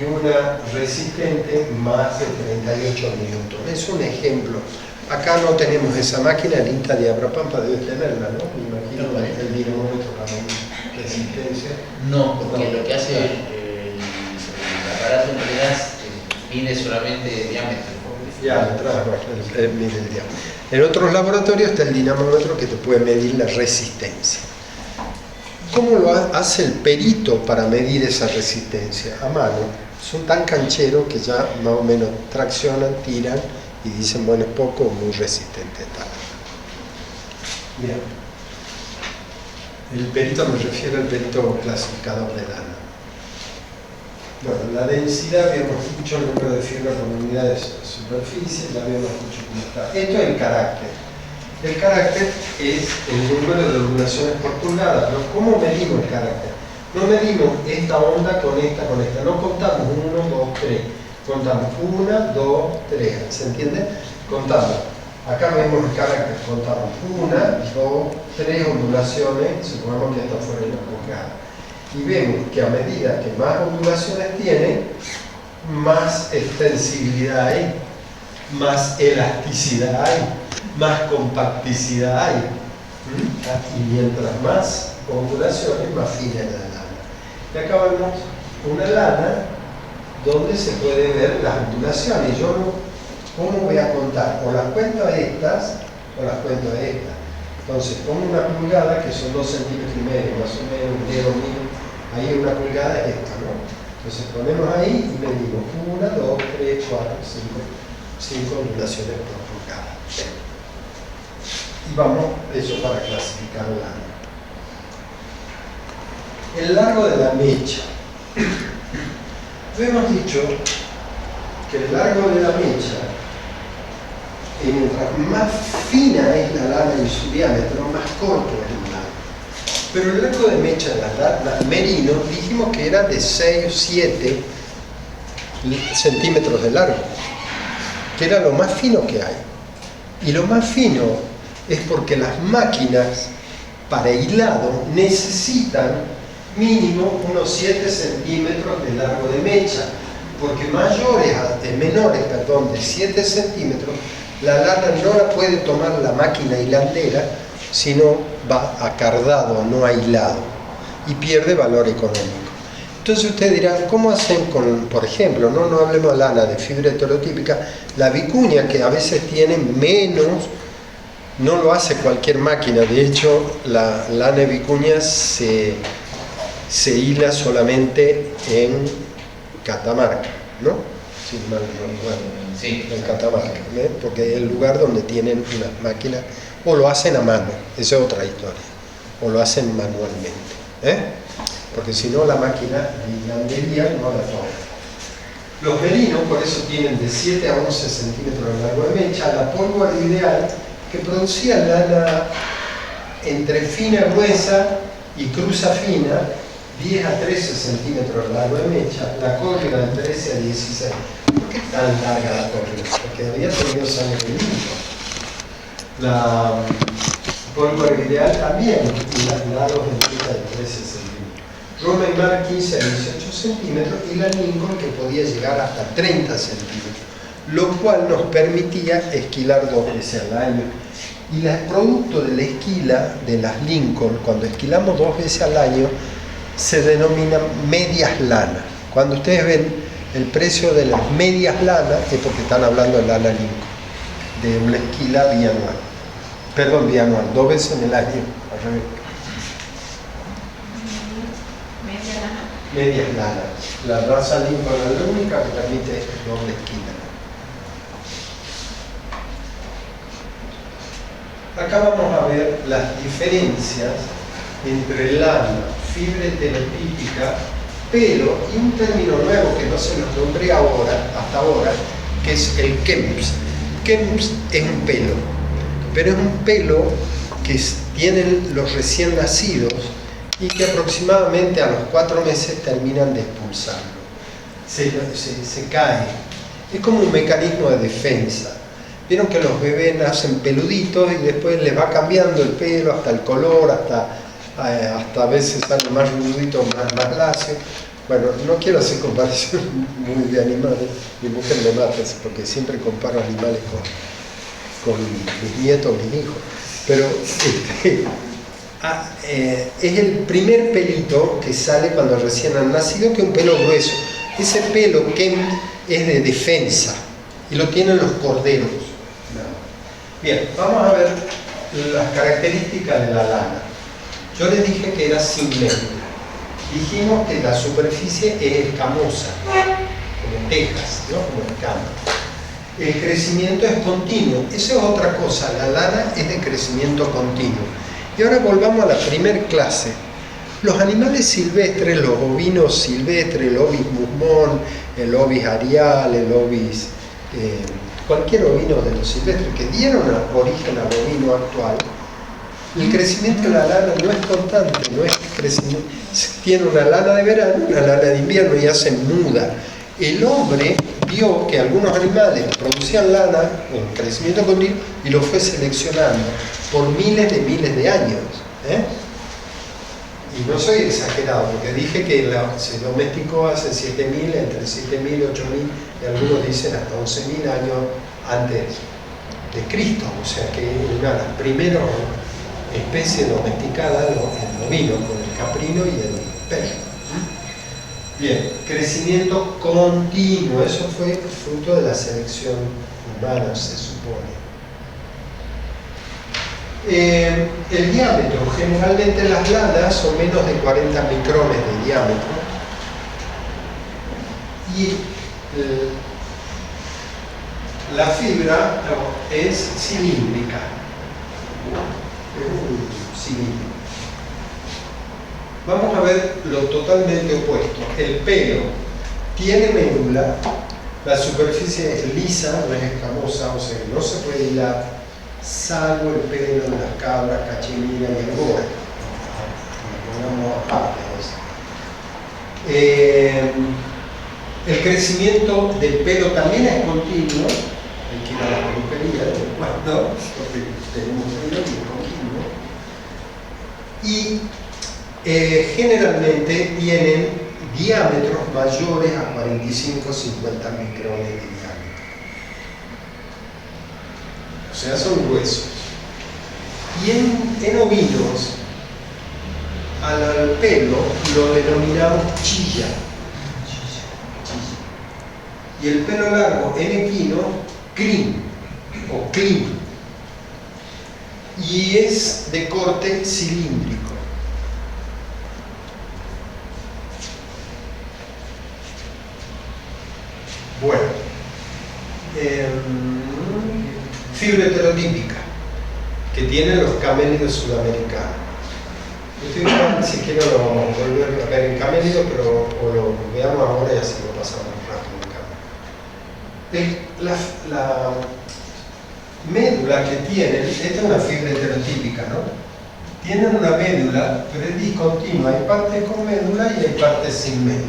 Speaker 1: Y una resistente más de 38 Newton. Es un ejemplo. Acá no tenemos esa máquina, el INTA de Abrapampa debe tenerla, ¿no? Me imagino el dinamómetro para resistencia.
Speaker 2: No, porque lo que hace el aparato en realidad mide solamente diámetro.
Speaker 1: Ya, mide el diámetro. En otros laboratorios está el dinamómetro que te puede medir la resistencia. ¿Cómo lo hace el perito para medir esa resistencia? A mano. Son tan cancheros que ya más o menos traccionan, tiran y dicen, bueno, es poco o muy resistente esta lana. Bien. El perito me refiero al perito clasificador de lana. Bueno, la densidad, habíamos dicho el número de fibra por unidad de superficie, la habíamos dicho cómo está. Esto es el carácter. El carácter es el número de ondulaciones por pulgada, pero ¿cómo medimos el carácter? No medimos esta onda con esta, no contamos 1, 2, 3, contamos 1, 2, 3, ¿se entiende? Contamos. Acá vemos el carácter, contamos 1, 2, 3 ondulaciones, supongamos que esto fuera una pulgada. Y vemos que a medida que más ondulaciones tiene, más extensibilidad hay, más elasticidad hay, más compacticidad hay. Y mientras más ondulaciones, más fina es la lana. Y acá vemos una lana donde se puede ver las ondulaciones. Yo no, ¿cómo voy a contar? O las cuento a estas, o las cuento a estas. Entonces, pongo una pulgada, que son 2,5 centímetros, más o menos, un dedo mío. Ahí una pulgada es esta, ¿no? Entonces ponemos ahí y medimos 1, 2, 3, 4, 5 ondulaciones por pulgada. Y vamos, eso para clasificar la lana. El largo de la mecha. Hemos dicho que el largo de la mecha, mientras más fina es la lana en su diámetro, más corto es el largo. Pero el largo de mecha de la merino dijimos que era de 6 o 7 centímetros de largo, que era lo más fino que hay. Y lo más fino es porque las máquinas para hilado necesitan mínimo unos 7 centímetros de largo de mecha, porque menores de 7 centímetros, la lana no la puede tomar la máquina hilandera, sino va acardado, no hilado, y pierde valor económico. Entonces ustedes dirán, ¿cómo hacen con, por ejemplo, no hablemos de lana de fibra heterotípica, la vicuña, que a veces tiene menos, no lo hace cualquier máquina, de hecho la lana de vicuña se hila solamente en Catamarca, ¿no? Si mal no recuerdo.
Speaker 2: Sí.
Speaker 1: En Catamarca, porque es el lugar donde tienen unas máquinas, o lo hacen a mano, esa es otra historia, o lo hacen manualmente, porque si no la máquina de hilandería no la toma. Los merinos por eso tienen de 7 a 11 centímetros de largo de mecha. La pólvora ideal, que producía lana entre fina, gruesa y cruza fina, 10 a 13 centímetros de largo de mecha, la córrega de 13 a 16. ¿Por qué tan larga la córrega? Porque había tenido sangre limpia. La pólvora ideal también, y las lados de tinta de 13 centímetros. Roma y Mar 15 a 18 centímetros y la Lincoln, que podía llegar hasta 30 centímetros, lo cual nos permitía esquilar 2 veces al año. Y el producto de la esquila de las Lincoln, cuando esquilamos 2 veces al año, se denominan medias lanas. Cuando ustedes ven el precio de las medias lanas, es porque están hablando de lana Lincoln, de una esquila bianual. Perdón, bianual, 2 veces en el año, al revés. Medias lanas. La raza Lincoln es la única que permite doble esquila. Acá vamos a ver las diferencias entre lana, fibra heterotípica, pelo y un término nuevo que no se los nombré hasta ahora, que es el KEMS. KEMS es un pelo, pero es un pelo que tienen los recién nacidos y que aproximadamente a los 4 meses terminan de expulsarlo. Se cae. Es como un mecanismo de defensa. Vieron que los bebés nacen peluditos y después les va cambiando el pelo, hasta el color, hasta a veces sale más rudito, más lacio. Bueno, no quiero hacer comparación muy de animales, mi mujer me mata porque siempre comparo animales con mis nietos, mis hijos, pero es el primer pelito que sale cuando recién han nacido, que es un pelo grueso. Ese pelo que es de defensa y lo tienen los corderos. Bien, vamos a ver las características de la lana. Yo les dije que era simétrica. Dijimos que la superficie es escamosa, como tejas, ¿no? Como escamas. El crecimiento es continuo. Eso es otra cosa. La lana es de crecimiento continuo. Y ahora volvamos a la primer clase. Los animales silvestres, los ovinos silvestres, el ovis musmón, el ovis arial, el ovis, cualquier ovino de los silvestres que dieron origen al ovino actual, el crecimiento de la lana no es constante, no es crecimiento. Tiene una lana de verano, una lana de invierno y hace muda. El hombre vio que algunos animales producían lana en crecimiento continuo y lo fue seleccionando por miles de años. Y no soy exagerado, porque dije que se domesticó hace 7.000, entre 7.000 y 8.000, y algunos dicen hasta 11.000 años antes de Cristo. O sea que una de las primeras especies domesticadas, el ovino, con el caprino y el perro. Bien, crecimiento continuo, eso fue fruto de la selección humana, se supone. El diámetro, generalmente las lanas son menos de 40 micrones de diámetro y la fibra es cilíndrica, es un cilindro. Vamos a ver lo totalmente opuesto. El pelo tiene médula, la superficie es lisa, no es escamosa, o sea que no se puede hilar, salvo el pelo de las cabras, cachemira y el gore. Pongamos aparte eso. El crecimiento del pelo también es continuo, hay que ir a la peluquería de vez en cuando, porque tenemos pelo y es continuo. Y generalmente tienen diámetros mayores a 45-50 micrones de diámetro. O sea, son gruesos. Y en ovinos, al pelo lo denominamos chilla. Y el pelo largo en equino, crin o crin. Y es de corte cilíndrico. Bueno, fibra heterotípica que tienen los camélidos sudamericanos. Si quiero volver a ver en camélido, pero o lo veamos ahora y así lo pasamos rápido. La médula que tienen, esta es una fibra heterotípica, ¿no? Tienen una médula, pero es discontinua. Hay partes con médula y hay partes sin médula.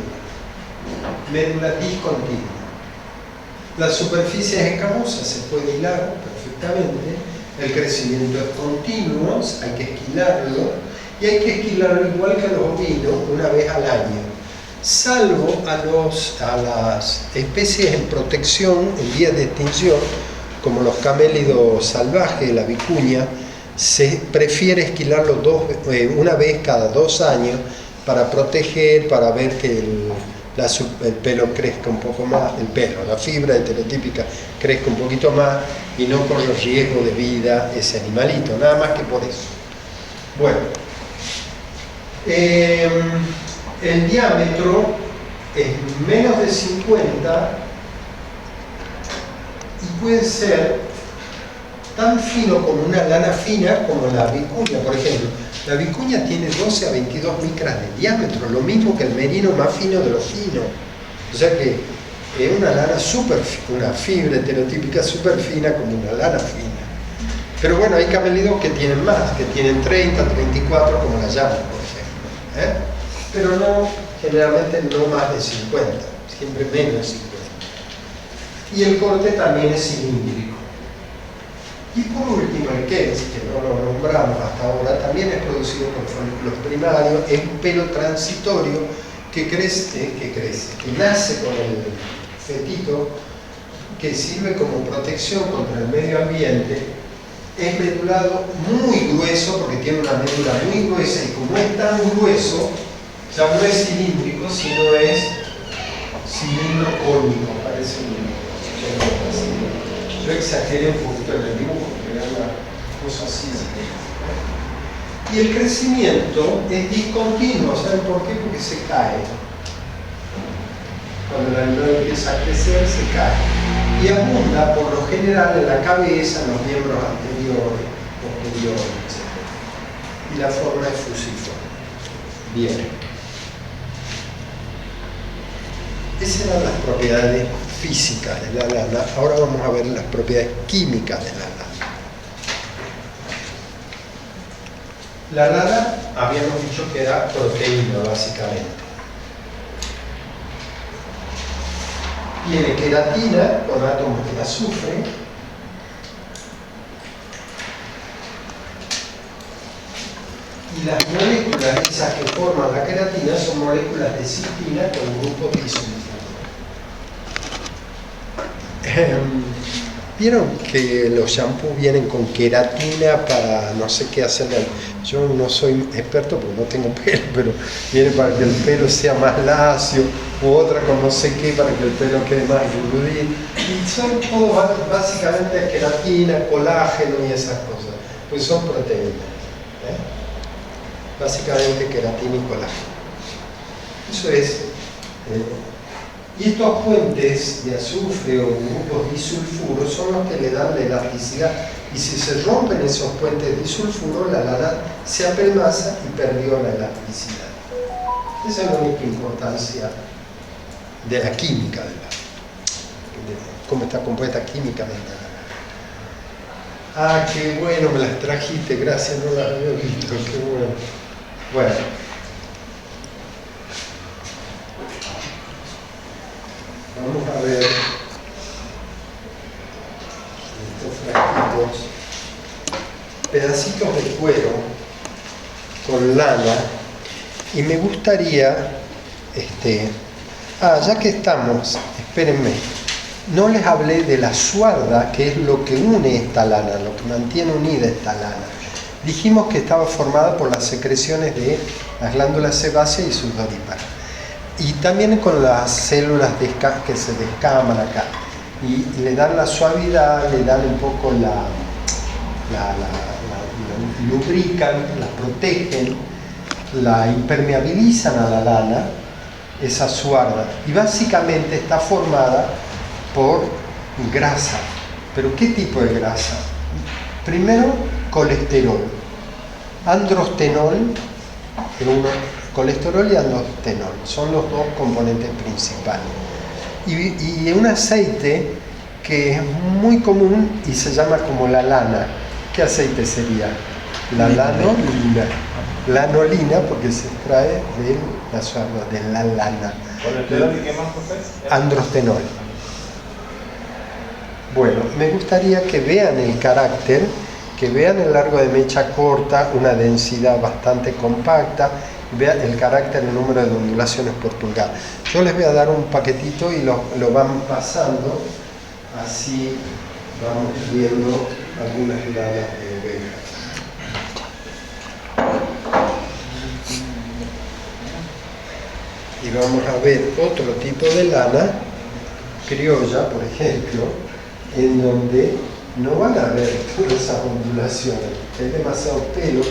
Speaker 1: Médula discontinua. La superficie es escamosa, se puede hilar perfectamente. El crecimiento es continuo, hay que esquilarlo. Y hay que esquilarlo igual que a los ovinos, una vez al año. Salvo a las especies en protección, en vías de extinción, como los camélidos salvajes, la vicuña, se prefiere esquilarlo una vez cada 2 años para proteger, para ver que el pelo crezca un poco más, la fibra heterotípica crezca un poquito más y no corre riesgo de vida ese animalito, nada más que por eso. Bueno, el diámetro es menos de 50 y puede ser tan fino como una lana fina como la vicuña, por ejemplo. La vicuña tiene 12 a 22 micras de diámetro, lo mismo que el merino más fino de los finos. O sea que es una lana una fibra heterotípica súper fina como una lana fina. Pero bueno, hay camélidos que tienen más, que tienen 30, 34 como la llama, por ejemplo. Pero no, generalmente no más de 50, siempre menos de 50. Y el corte también es cilíndrico. Y por último, el Kens, que no lo nombramos hasta ahora, también es producido por folículos primarios, es un pelo transitorio que nace con el fetito, que sirve como protección contra el medio ambiente. Es medulado muy grueso, porque tiene una médula muy gruesa, y como es tan grueso, ya no es cilíndrico, sino es cilindro cónico, parece un... Yo exageré un poquito en el dibujo, porque era una cosa así. Y el crecimiento es discontinuo, ¿saben por qué? Porque se cae. Cuando el animal empieza a crecer, se cae. y abunda por lo general en la cabeza, en los miembros anteriores, posteriores, etc. Y la forma es fusiforme. Bien. Esas eran las propiedades físicas de la lana. Ahora vamos a ver las propiedades químicas de la lana. La lana, habíamos dicho que era proteína, básicamente. Tiene queratina con átomos de azufre. Y las moléculas esas que forman la queratina son moléculas de cistina con grupos disulfuros. ¿Vieron que los shampoos vienen con queratina para no sé qué hacerle? Yo no soy experto porque no tengo pelo, pero viene para que el pelo sea más lacio, u otra con no sé qué para que el pelo quede más grudito. Y son todos básicamente queratina, colágeno y esas cosas, pues son proteínas. Básicamente queratina y colágeno. Eso es. Y estos puentes de azufre o grupos disulfuro son los que le dan la elasticidad. Y si se rompen esos puentes disulfuro, la lana se apelmaza y perdió la elasticidad. Esa es la única importancia de la química de cómo está compuesta químicamente la lana. Ah, qué bueno, me las trajiste, gracias, no las había visto, qué bueno. Bueno. Vamos a ver estos frasquitos, pedacitos de cuero con lana, y me gustaría, ya que estamos, espérenme, no les hablé de la suarda, que es lo que une esta lana, lo que mantiene unida esta lana. Dijimos que estaba formada por las secreciones de las glándulas sebáceas y sudoríparas. Y también con las células que se descaman acá. Y le dan la suavidad, le dan un poco lubrican, la protegen, la impermeabilizan a la lana, esa suarda. Y básicamente está formada por grasa. ¿Pero qué tipo de grasa? Primero, colesterol, androstenol, colesterol y androstenol son los dos componentes principales. Y un aceite que es muy común y se llama como la lana. ¿Qué aceite sería? La lanolina. Lanolina porque se extrae de la suarda, de la lana.
Speaker 3: ¿Colesterol y qué más posee?
Speaker 1: Androstenol. Bueno, me gustaría que vean el carácter, que vean el largo de mecha corta, una densidad bastante compacta, vean el carácter, el número de ondulaciones por pulgada. Yo les voy a dar un paquetito y lo van pasando, así vamos viendo algunas lanas de oveja. Y vamos a ver otro tipo de lana, criolla, por ejemplo, en donde no van a ver todas esas ondulaciones, es demasiado pelo.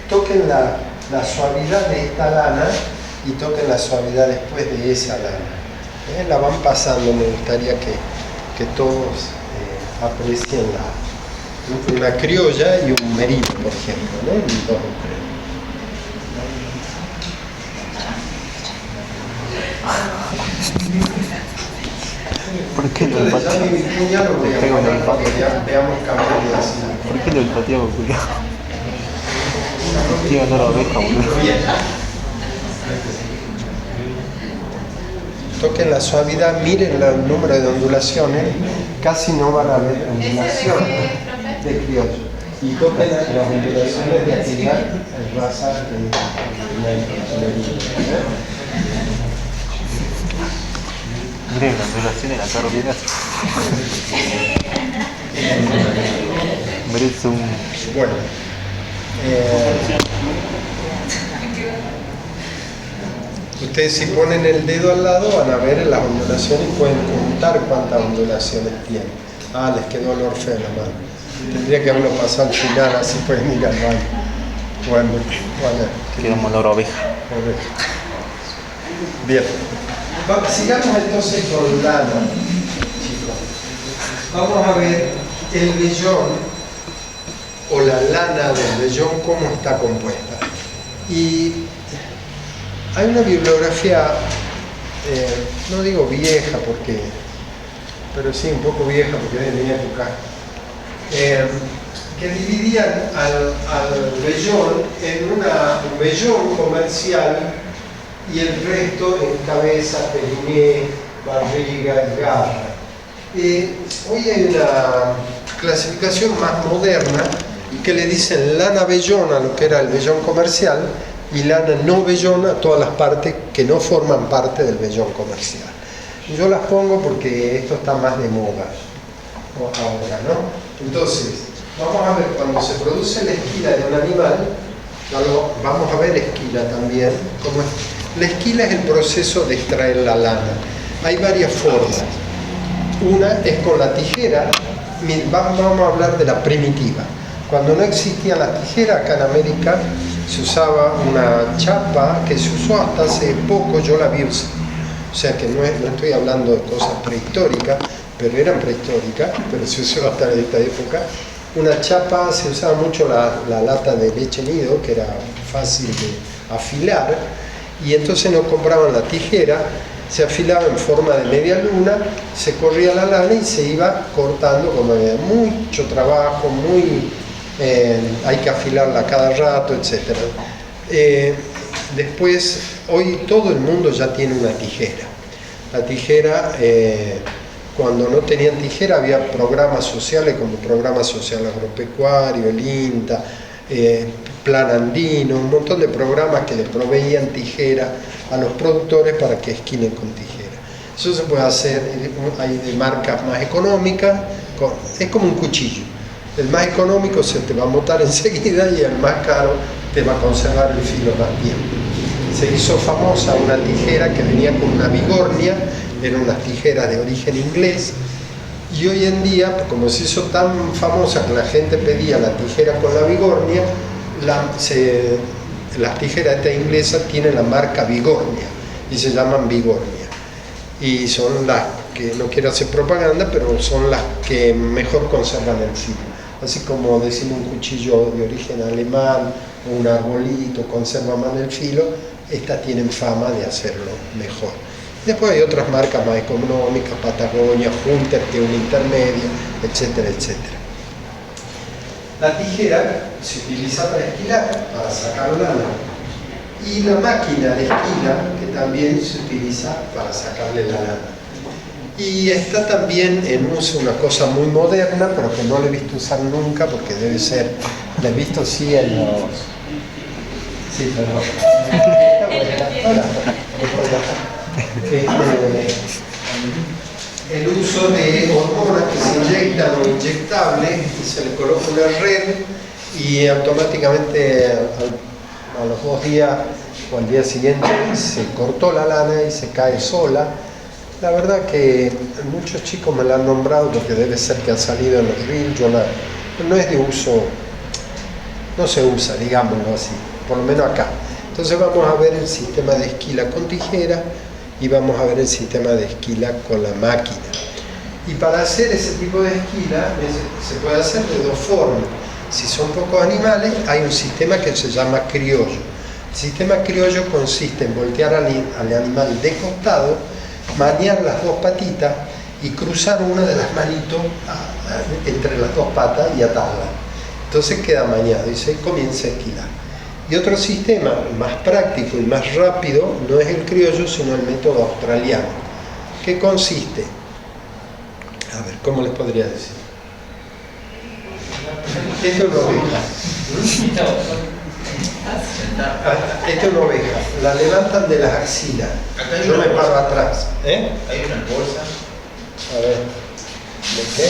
Speaker 1: Toquen la suavidad de esta lana y toquen la suavidad después de esa lana. La van pasando, me gustaría que todos aprecien una criolla y un merino, por ejemplo, ¿no?
Speaker 4: ¿Por qué lo
Speaker 1: Entonces ya mi cuña lo voy a poner para que veamos cambiar así.
Speaker 4: ¿Por qué lo olfateamos, Julio? Tío, no lo deja, boludo.
Speaker 1: Bien. Toquen la suavidad, miren el número de ondulaciones, casi no van a ver ondulaciones de criollo. Y toquen las ondulaciones de actividad raza de
Speaker 4: Miren las ondulaciones de la carolina. Merece un...
Speaker 1: Bueno. Ustedes si ponen el dedo al lado van a ver las ondulaciones y pueden contar cuántas ondulaciones tienen. Ah, les quedó olor feo en la mano. Tendría que haberlo pasado al final, así pueden ir al baño. Bueno.
Speaker 4: Quedamos olor a oveja.
Speaker 1: Bien. Sigamos entonces con lana, chicos. vamos a ver el vellón o la lana del vellón, cómo está compuesta. Y hay una bibliografía, no digo vieja porque, pero sí un poco vieja porque es de mi época, que dividían al vellón en un vellón comercial y el resto en cabeza, periné, barriga y garra. Hoy hay una clasificación más moderna que le dicen lana vellón a lo que era el vellón comercial y lana no vellón a todas las partes que no forman parte del vellón comercial. Yo las pongo porque esto está más de moda ahora, ¿no? Entonces, vamos a ver cuando se produce la esquila de un animal, vamos a ver esquila también. La esquila es el proceso de extraer la lana. Hay varias formas. Una es con la tijera. Vamos a hablar de la primitiva. Cuando no existía la tijera, acá en América se usaba una chapa que se usó hasta hace poco, yo la vi usar. O sea que no estoy hablando de cosas prehistóricas, pero eran prehistóricas, pero se usó hasta esta época. Una chapa, se usaba mucho la lata de leche nido, que era fácil de afilar, y entonces no compraban la tijera, se afilaba en forma de media luna, se corría la lana y se iba cortando, como había mucho trabajo, hay que afilarla cada rato, etc. Después, hoy todo el mundo ya tiene una tijera. La tijera, cuando no tenían tijera había programas sociales como Programa Social Agropecuario, el INTA, Plan Andino, un montón de programas que le proveían tijera a los productores para que esquilen con tijera. Eso se puede hacer, hay de marcas más económicas, es como un cuchillo. El más económico se te va a botar enseguida y el más caro te va a conservar el filo más tiempo. Se hizo famosa una tijera que venía con una bigornia, eran unas tijeras de origen inglés, y hoy en día, como se hizo tan famosa que la gente pedía la tijera con la bigornia, las tijeras esta inglesas tienen la marca Bigornia y se llaman Bigornia, y son las que, no quiero hacer propaganda, pero son las que mejor conservan el filo. Así como decimos un cuchillo de origen alemán o un arbolito conserva más el filo, estas tienen fama de hacerlo mejor. Después hay otras marcas más económicas, Patagonia, Hunter, que es un intermedio, etcétera, etcétera. La tijera se utiliza para esquilar, para sacar lana, y la máquina de esquila, que también se utiliza para sacarle la lana. Y está también en uso una cosa muy moderna, pero que no la he visto usar nunca, porque debe ser, la he visto sí en los... Sí, perdón. El uso de hormonas que se inyectan o inyectables, y se le coloca una red y automáticamente a los 2 días o al día siguiente se cortó la lana y se cae sola. La verdad que muchos chicos me la han nombrado porque debe ser que ha salido en los reels, no es de uso, no se usa, digámoslo así, por lo menos acá. Entonces vamos a ver el sistema de esquila con tijera y vamos a ver el sistema de esquila con la máquina. Y para hacer ese tipo de esquila se puede hacer de 2 formas. Si son pocos animales, hay un sistema que se llama criollo. El sistema criollo consiste en voltear al animal de costado, maniar las 2 patitas y cruzar una de las manitos entre las 2 patas y atarla. Entonces queda maniado y se comienza a esquilar. Y otro sistema más práctico y más rápido no es el criollo, sino el método australiano, que consiste, a ver, ¿cómo les podría decir? Esto es una oveja. Esta es una oveja, la levantan de las axilas, yo me paro atrás.
Speaker 2: Hay una bolsa.
Speaker 1: A ver, ¿de qué?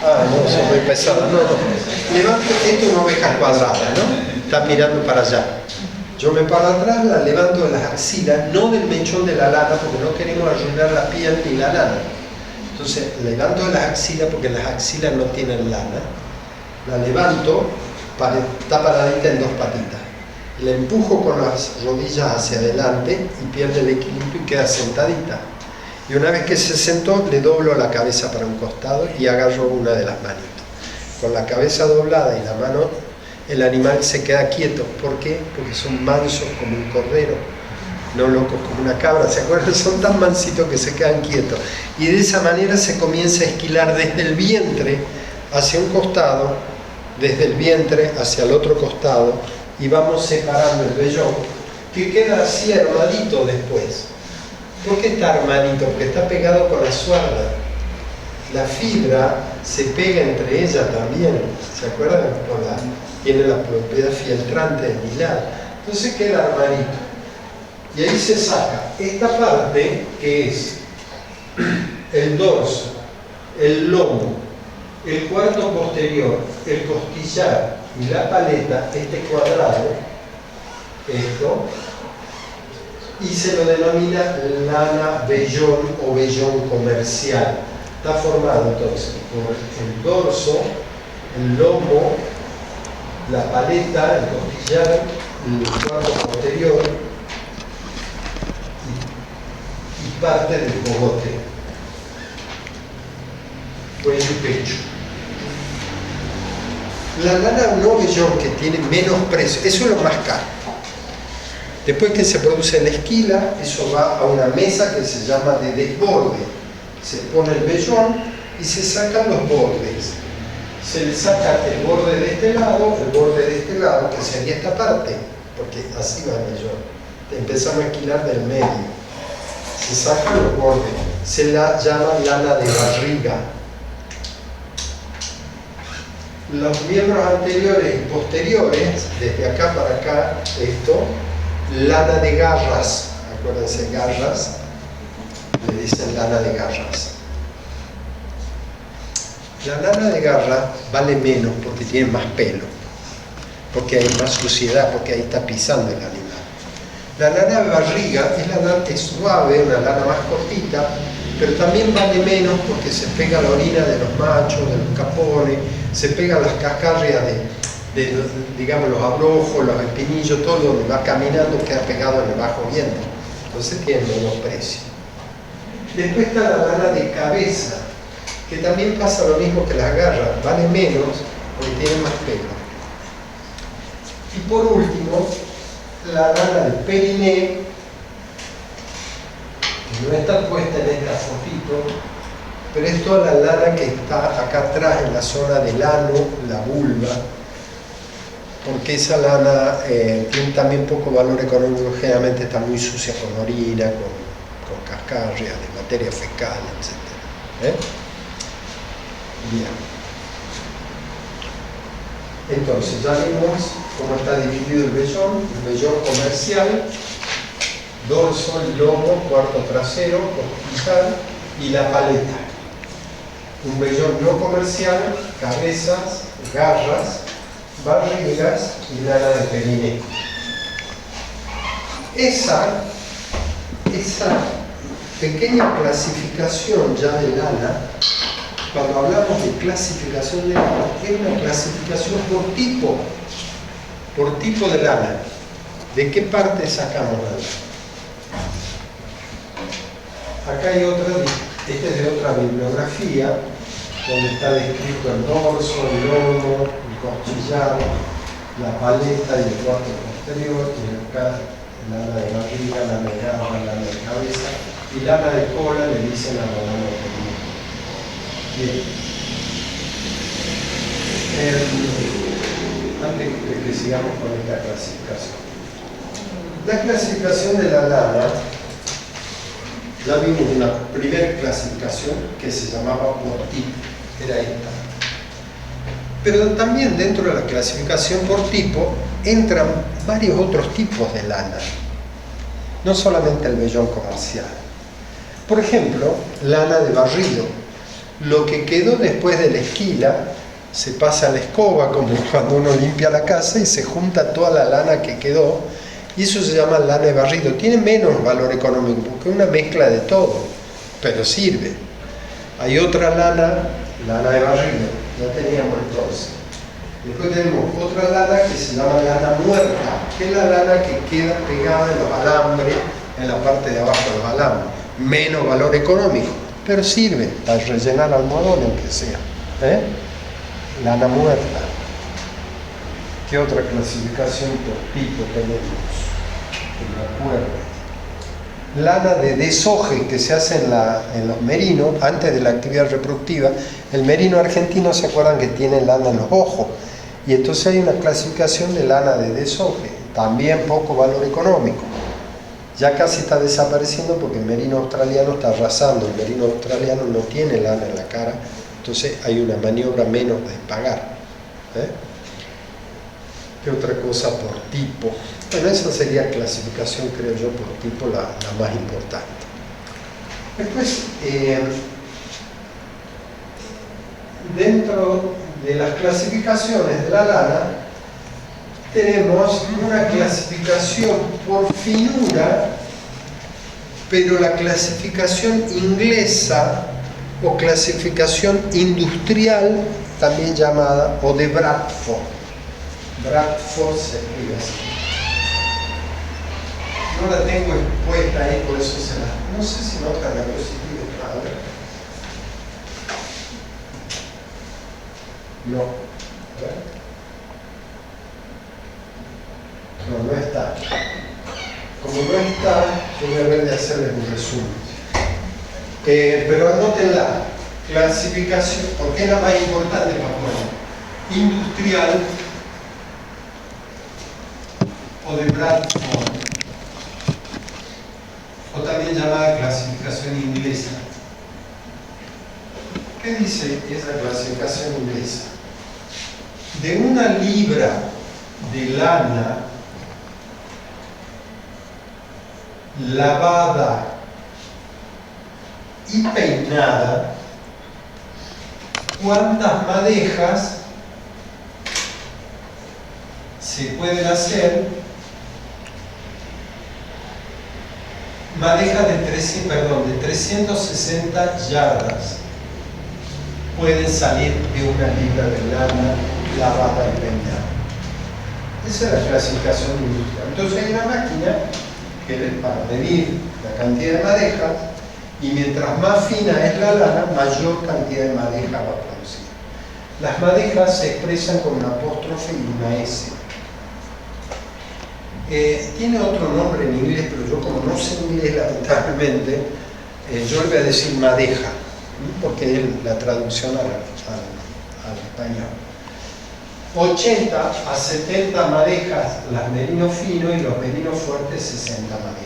Speaker 1: Ah, no, son muy pesadas. No. Esto es una oveja cuadrada, ¿no? Está mirando para allá. Yo me paro atrás, la levanto de las axilas, no del mechón de la lana, porque no queremos arruinar la piel ni la lana. Entonces, levanto de las axilas, porque las axilas no tienen lana. La levanto, está paradita en 2 patitas. La empujo con las rodillas hacia adelante y pierde el equilibrio y queda sentadita. Y una vez que se sentó, le doblo la cabeza para un costado y agarro una de las manitos. Con la cabeza doblada y la mano, el animal se queda quieto. ¿Por qué? Porque son mansos como un cordero, no locos como una cabra. ¿Se acuerdan? Son tan mansitos que se quedan quietos. Y de esa manera se comienza a esquilar desde el vientre hacia un costado, desde el vientre hacia el otro costado, y vamos separando el vellón, que queda así armadito después. ¿Por qué está armadito? Porque está pegado con la suarda. La fibra se pega entre ellas también. ¿Se acuerdan? Tiene la propiedad filtrante del hilar. Entonces queda armadito. Y ahí se saca esta parte que es el dorso, el lomo, el cuarto posterior, el costillar y la paleta, este cuadrado, esto, y se lo denomina lana vellón o vellón comercial. Está formado entonces por el dorso, el lomo, la paleta, el costillar, el cuarto posterior y parte del cogote, cuello y pecho. La lana no vellón, que tiene menos precio, eso es lo más caro. Después que se produce la esquila, eso va a una mesa que se llama de desborde. Se pone el vellón y se sacan los bordes. Se le saca el borde de este lado, el borde de este lado, que sería esta parte, porque así va el vellón. Empezamos a esquilar del medio. Se sacan los bordes. Se la llama lana de barriga. Los miembros anteriores y posteriores, desde acá para acá, esto, lana de garras, acuérdense, garras, le dicen lana de garras. La lana de garra vale menos porque tiene más pelo, porque hay más suciedad, porque ahí está pisando el animal. La lana de barriga es suave, una lana más cortita, pero también vale menos porque se pega la orina de los machos, de los capones, se pegan las cascarrias de digamos, los abrojos, los espinillos, todo donde va caminando queda pegado en el bajo vientre. Entonces tiene menos precio. Después está la lana de cabeza, que también pasa lo mismo que las garras, vale menos porque tiene más pelo. Y por último, la lana de periné, que no está puesta en esta fotito, pero es toda la lana que está acá atrás en la zona del ano, la vulva, porque esa lana tiene también poco valor económico, generalmente está muy sucia con orina, con cascarrias, de materia fecal, etc. Bien. Entonces, ya vimos cómo está dividido el vellón comercial, dorso, lomo, cuarto trasero, costillar y la paleta. Un vellón no comercial, cabezas, garras, barrigas y lana de periné. Esa pequeña clasificación ya de lana, cuando hablamos de clasificación de lana, es una clasificación por tipo de lana. ¿De qué parte sacamos la lana? Acá hay otra, esta es de otra bibliografía, donde está descrito el dorso, el lomo, el costillar, la paleta y el cuarto posterior, y acá lana de barriga, lana de garra, lana de cabeza, y lana de cola le dicen a la lana de periné. Bien. Antes de que sigamos con esta clasificación. La clasificación de la lana, ya vimos una primera clasificación que se llamaba por tipo, era esta. Pero también dentro de la clasificación por tipo entran varios otros tipos de lana, no solamente el vellón comercial. Por ejemplo, lana de barrido. Lo que quedó después de la esquila se pasa a la escoba, como cuando uno limpia la casa, y se junta toda la lana que quedó, y eso se llama lana de barrido. Tiene menos valor económico porque es una mezcla de todo, pero sirve. Hay otra lana de barrido, ya teníamos entonces. Después tenemos otra lana que se llama lana muerta, que es la lana que queda pegada en los alambres, en la parte de abajo de los alambres. menos valor económico, pero sirve para rellenar almohadón, aunque sea. Lana muerta. ¿Qué otra clasificación por tipo tenemos? Que me acuerdo. Lana de deshoje que se hace en los merinos antes de la actividad reproductiva. El merino argentino, ¿se acuerdan que tiene lana en los ojos? Y entonces hay una clasificación de lana de deshoje, también poco valor económico. Ya casi está desapareciendo porque el merino australiano está arrasando. El merino australiano no tiene lana en la cara, entonces hay una maniobra menos de pagar. ¿Qué otra cosa por tipo? Bueno, esa sería clasificación, creo yo, por tipo la más importante. Después, dentro de las clasificaciones de la lana, tenemos una clasificación por finura, pero la clasificación inglesa o clasificación industrial, también llamada, o de Bradford. Bradford se escribe así. No la tengo expuesta ahí, por eso se la... No sé si notan la diapositiva. A ver. No. A ver. No está. Como no está, yo voy a ver de hacerles un resumen. Pero anótenla. Clasificación, porque es la más importante para poner. Industrial o de Bradford, o también llamada clasificación inglesa. ¿Qué dice esa clasificación inglesa? De 1 libra de lana lavada y peinada, ¿cuántas madejas se pueden hacer? Madejas de 360 yardas pueden salir de 1 libra de lana lavada y peinada. Esa es la clasificación industrial. Entonces hay una máquina que es para medir la cantidad de madejas, y mientras más fina es la lana, mayor cantidad de madeja va a producir. Las madejas se expresan con una apóstrofe y una S. Tiene otro nombre en inglés, pero yo como no sé inglés lamentablemente, yo le voy a decir madeja, porque es la traducción al español. 80 a 70 madejas las merino fino y los merinos fuertes 60 madejas.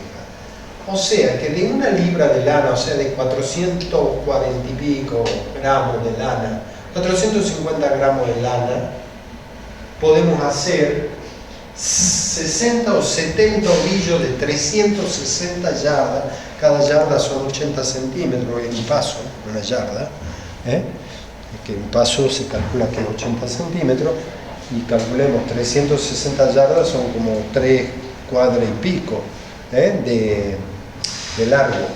Speaker 1: O sea que de 1 libra de lana, o sea de 440 y pico gramos de lana, 450 gramos de lana, podemos hacer 60 o 70 ovillos de 360 yardas. Cada yarda son 80 centímetros en un paso, una yarda. Que un paso se calcula que es 80 centímetros, y calculemos 360 yardas, son como 3 cuadras y pico de largo,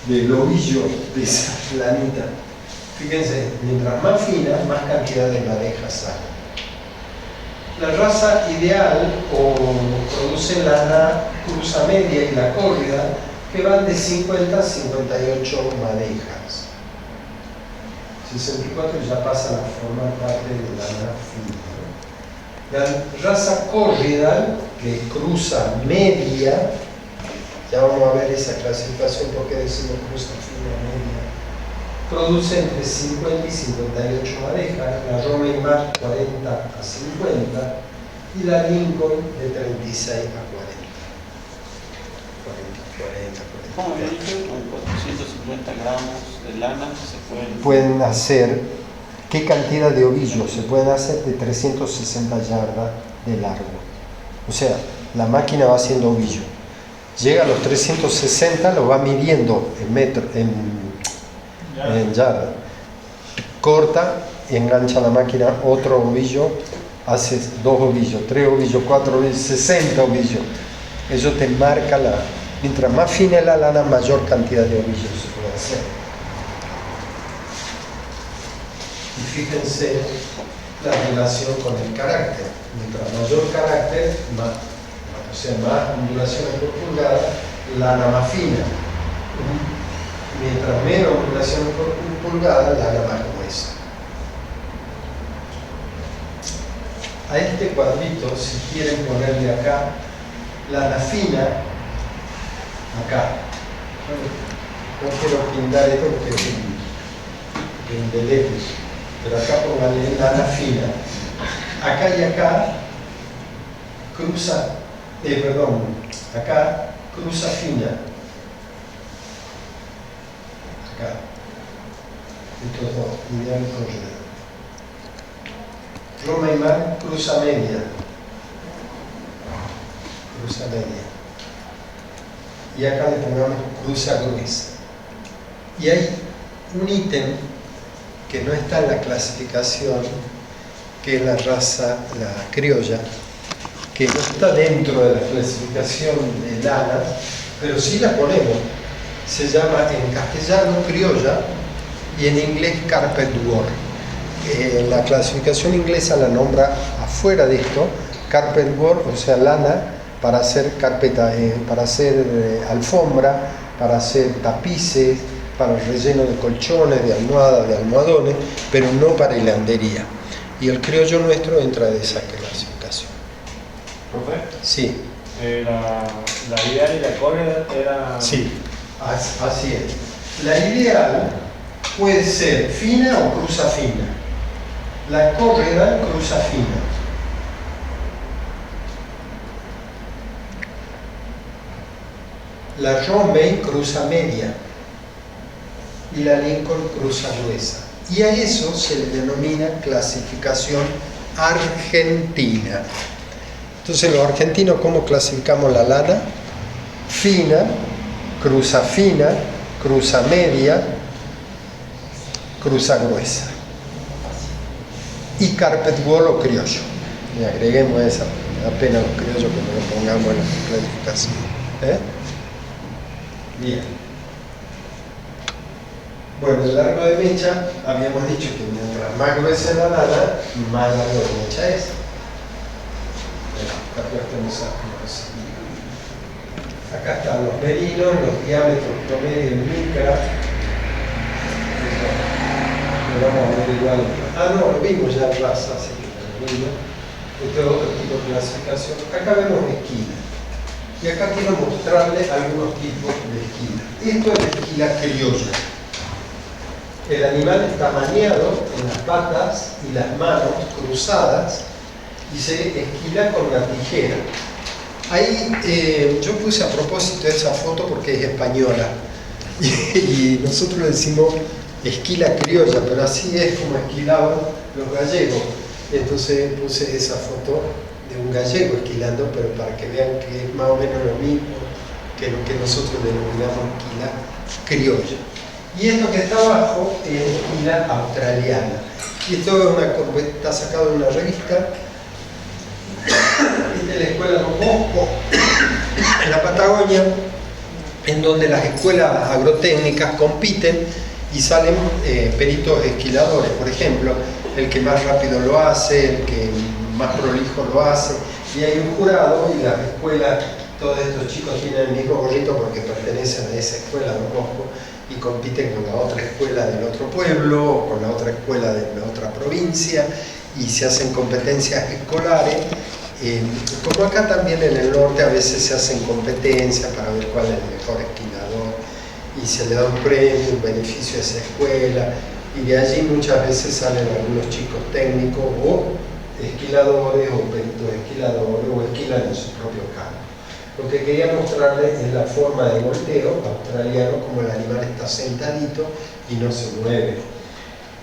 Speaker 1: del ovillo de esa lanita. Fíjense, mientras más fina, más cantidad de madejas sale. La raza ideal produce lana cruza media y la córrida, que van de 50 a 58 madejas. 64 ya pasa a formar parte de lana fina. La raza córrida, que cruza media, ya vamos a ver esa clasificación porque decimos cruza fina media, produce entre 50 y 58 madejas, la Roma y Mar 40 a 50 y la Lincoln de 36 a 40.
Speaker 5: Como había dicho, con 450 gramos de lana se
Speaker 1: pueden hacer, ¿qué cantidad de ovillos? Se pueden hacer de 360 yardas de largo. O sea, la máquina va haciendo ovillo. Llega a los 360, lo va midiendo en metro, en yarda. Corta y engancha la máquina otro ovillo, hace 2 ovillos, 3 ovillos, 4 ovillos, 60 ovillos. Eso te marca mientras más fina es la lana, mayor cantidad de ovillos se puede hacer. Y fíjense la relación con el carácter. Mientras mayor carácter, más ondulaciones por pulgada, lana más fina. Mientras menos ondulación por pulgada, lana más gruesa. A este cuadrito, si quieren ponerle acá lana fina, acá. No quiero pintar esto porque es un delete, pero acá pónganle lana fina. Acá y acá cruza, acá cruza fina. Acá. Estos dos, ideal y corredor. Roma y Mar, cruza media. Cruza media. Y acá le pongamos cruza gruesa. Y hay un ítem que no está en la clasificación, que es la raza, la criolla, que no está dentro de la clasificación de lana, pero sí la ponemos. Se llama en castellano criolla y en inglés carpet work. La clasificación inglesa la nombra afuera de esto, carpet work, o sea, lana para hacer carpeta, para hacer alfombra, para hacer tapices, para el relleno de colchones, de almohadas, de almohadones, pero no para hilandería. Y el criollo nuestro entra de esa clasificación.
Speaker 3: ¿Profe?
Speaker 1: Sí.
Speaker 3: La ideal y la córreda era...
Speaker 1: Sí, así es. La ideal puede ser fina o cruza fina. La córreda cruza fina. La Romney cruza media. Y la Lincoln cruza gruesa. Y a eso se le denomina clasificación argentina. Entonces, los argentinos, ¿cómo clasificamos la lana? Fina, cruza media, cruza gruesa. Y carpet wall o criollo. Le agreguemos esa, apenas los criollos que no lo pongamos en la clasificación. Bien. Bueno, el largo de mecha, habíamos dicho que mientras más gruesa es la lana, más largo de mecha es. Acá están los merinos, los diámetros promedio en micra. Lo vamos a ver igual. No, lo vimos ya en raza, así que lo vimos. Este es otro tipo de clasificación. Acá vemos esquila. Y acá quiero mostrarles algunos tipos de esquila. Esto es la esquila criolla. El animal está maniado en las patas y las manos cruzadas y se esquila con la tijera. Ahí yo puse a propósito esa foto porque es española y nosotros le decimos esquila criolla, pero así es como esquilaban los gallegos. Entonces puse esa foto de un gallego esquilando, pero para que vean que es más o menos lo mismo que lo que nosotros denominamos esquila criolla. Y esto que está abajo es esquila australiana. Y esto está sacado de una revista de la escuela Don Bosco en la Patagonia, en donde las escuelas agrotécnicas compiten y salen peritos esquiladores, por ejemplo, el que más rápido lo hace, el que más prolijo lo hace, y hay un jurado y las escuelas, todos estos chicos tienen el mismo gorrito porque pertenecen a esa escuela Don Bosco y compiten con la otra escuela del otro pueblo o con la otra escuela de la otra provincia y se hacen competencias escolares. Como acá también en el norte a veces se hacen competencias para ver cuál es el mejor esquilador y se le da un premio, un beneficio a esa escuela y de allí muchas veces salen algunos chicos técnicos o esquiladores o peritos esquiladores o esquilan en su propio campo. Lo que quería mostrarles es la forma de volteo australiano, como el animal está sentadito y no se mueve.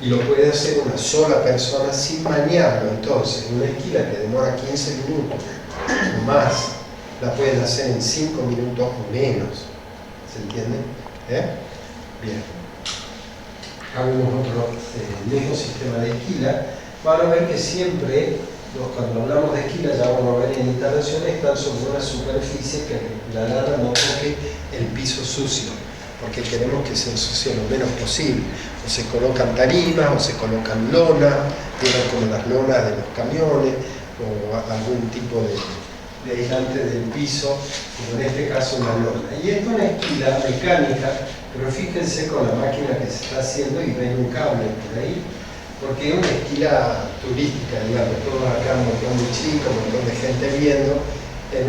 Speaker 1: Y lo puede hacer una sola persona sin maniarlo. Entonces, una esquila que demora 15 minutos o más, la pueden hacer en 5 minutos o menos. ¿Se entiende? Bien. Hagamos otro mismo sistema de esquila. Van a ver que siempre, cuando hablamos de esquila, ya vamos a ver en instalaciones, están sobre una superficie que la lana no toque el piso sucio, porque queremos que se ensucie lo menos posible. O se colocan tarimas, o se colocan lonas, como las lonas de los camiones, o algún tipo de aislante del piso, como en este caso una lona. Y esto es una esquila mecánica, pero fíjense con la máquina que se está haciendo y ven un cable por ahí, porque es una esquila turística, digamos, todos acá, un montón de chicos, un montón de gente viendo, en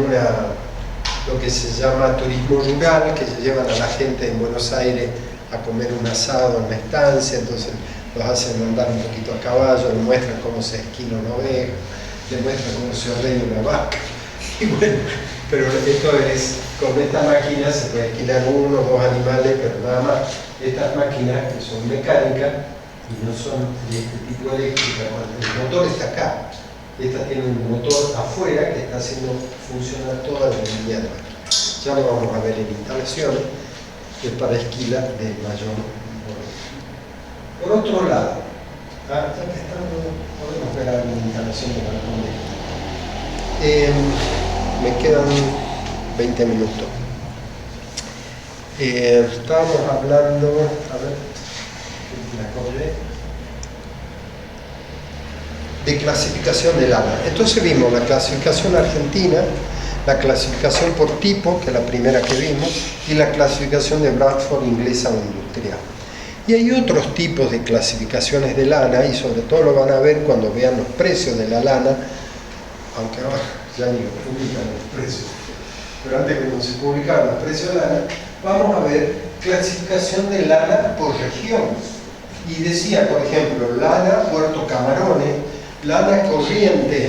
Speaker 1: lo que se llama turismo rural, que se llevan a la gente en Buenos Aires a comer un asado en una estancia, entonces los hacen andar un poquito a caballo, les muestran cómo se esquila una oveja, les muestran cómo se ordeña una vaca. Y bueno, pero esto es, con esta máquina se puede esquilar uno o dos animales, pero nada más. Estas máquinas que son mecánicas y no son de este tipo eléctrica, el motor está acá. Esta tiene un motor afuera que está haciendo funcionar toda la línea. Ya lo vamos a ver en instalaciones, que es para esquila de mayor volumen. Por otro lado, ya que estamos, podemos ver alguna instalación que corresponde. Me quedan 20 minutos. Estábamos hablando, a ver, me acordé, de clasificación de lana. Entonces vimos la clasificación argentina, la clasificación por tipo, que es la primera que vimos, y la clasificación de Bradford inglesa o industrial. Y hay otros tipos de clasificaciones de lana, y sobre todo lo van a ver cuando vean los precios de la lana, aunque ahora ya ni lo publican los precios, pero antes que no se publicaran los precios de lana, vamos a ver clasificación de lana por región. Y decía, por ejemplo, lana Puerto Camarones, lana Corrientes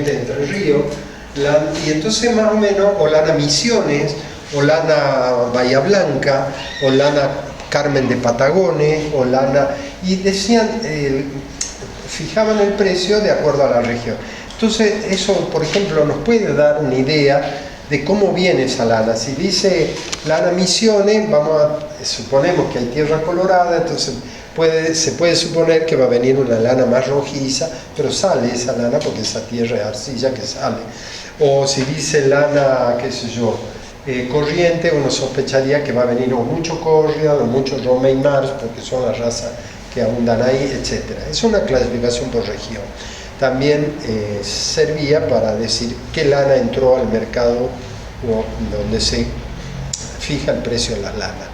Speaker 1: Entre Ríos, y entonces más o menos, o lana Misiones, o lana Bahía Blanca, o lana Carmen de Patagones, o lana... Y decían, fijaban el precio de acuerdo a la región. Entonces eso, por ejemplo, nos puede dar una idea de cómo viene esa lana. Si dice lana Misiones, suponemos que hay tierra colorada, entonces se puede suponer que va a venir una lana más rojiza, pero sale esa lana porque esa tierra es arcilla que sale. O si dice lana, qué sé yo, corriente, uno sospecharía que va a venir o mucho Corrigan o mucho Romey Mars, porque son las razas que abundan ahí, etc. Es una clasificación por región. También servía para decir qué lana entró al mercado donde se fija el precio de las lanas.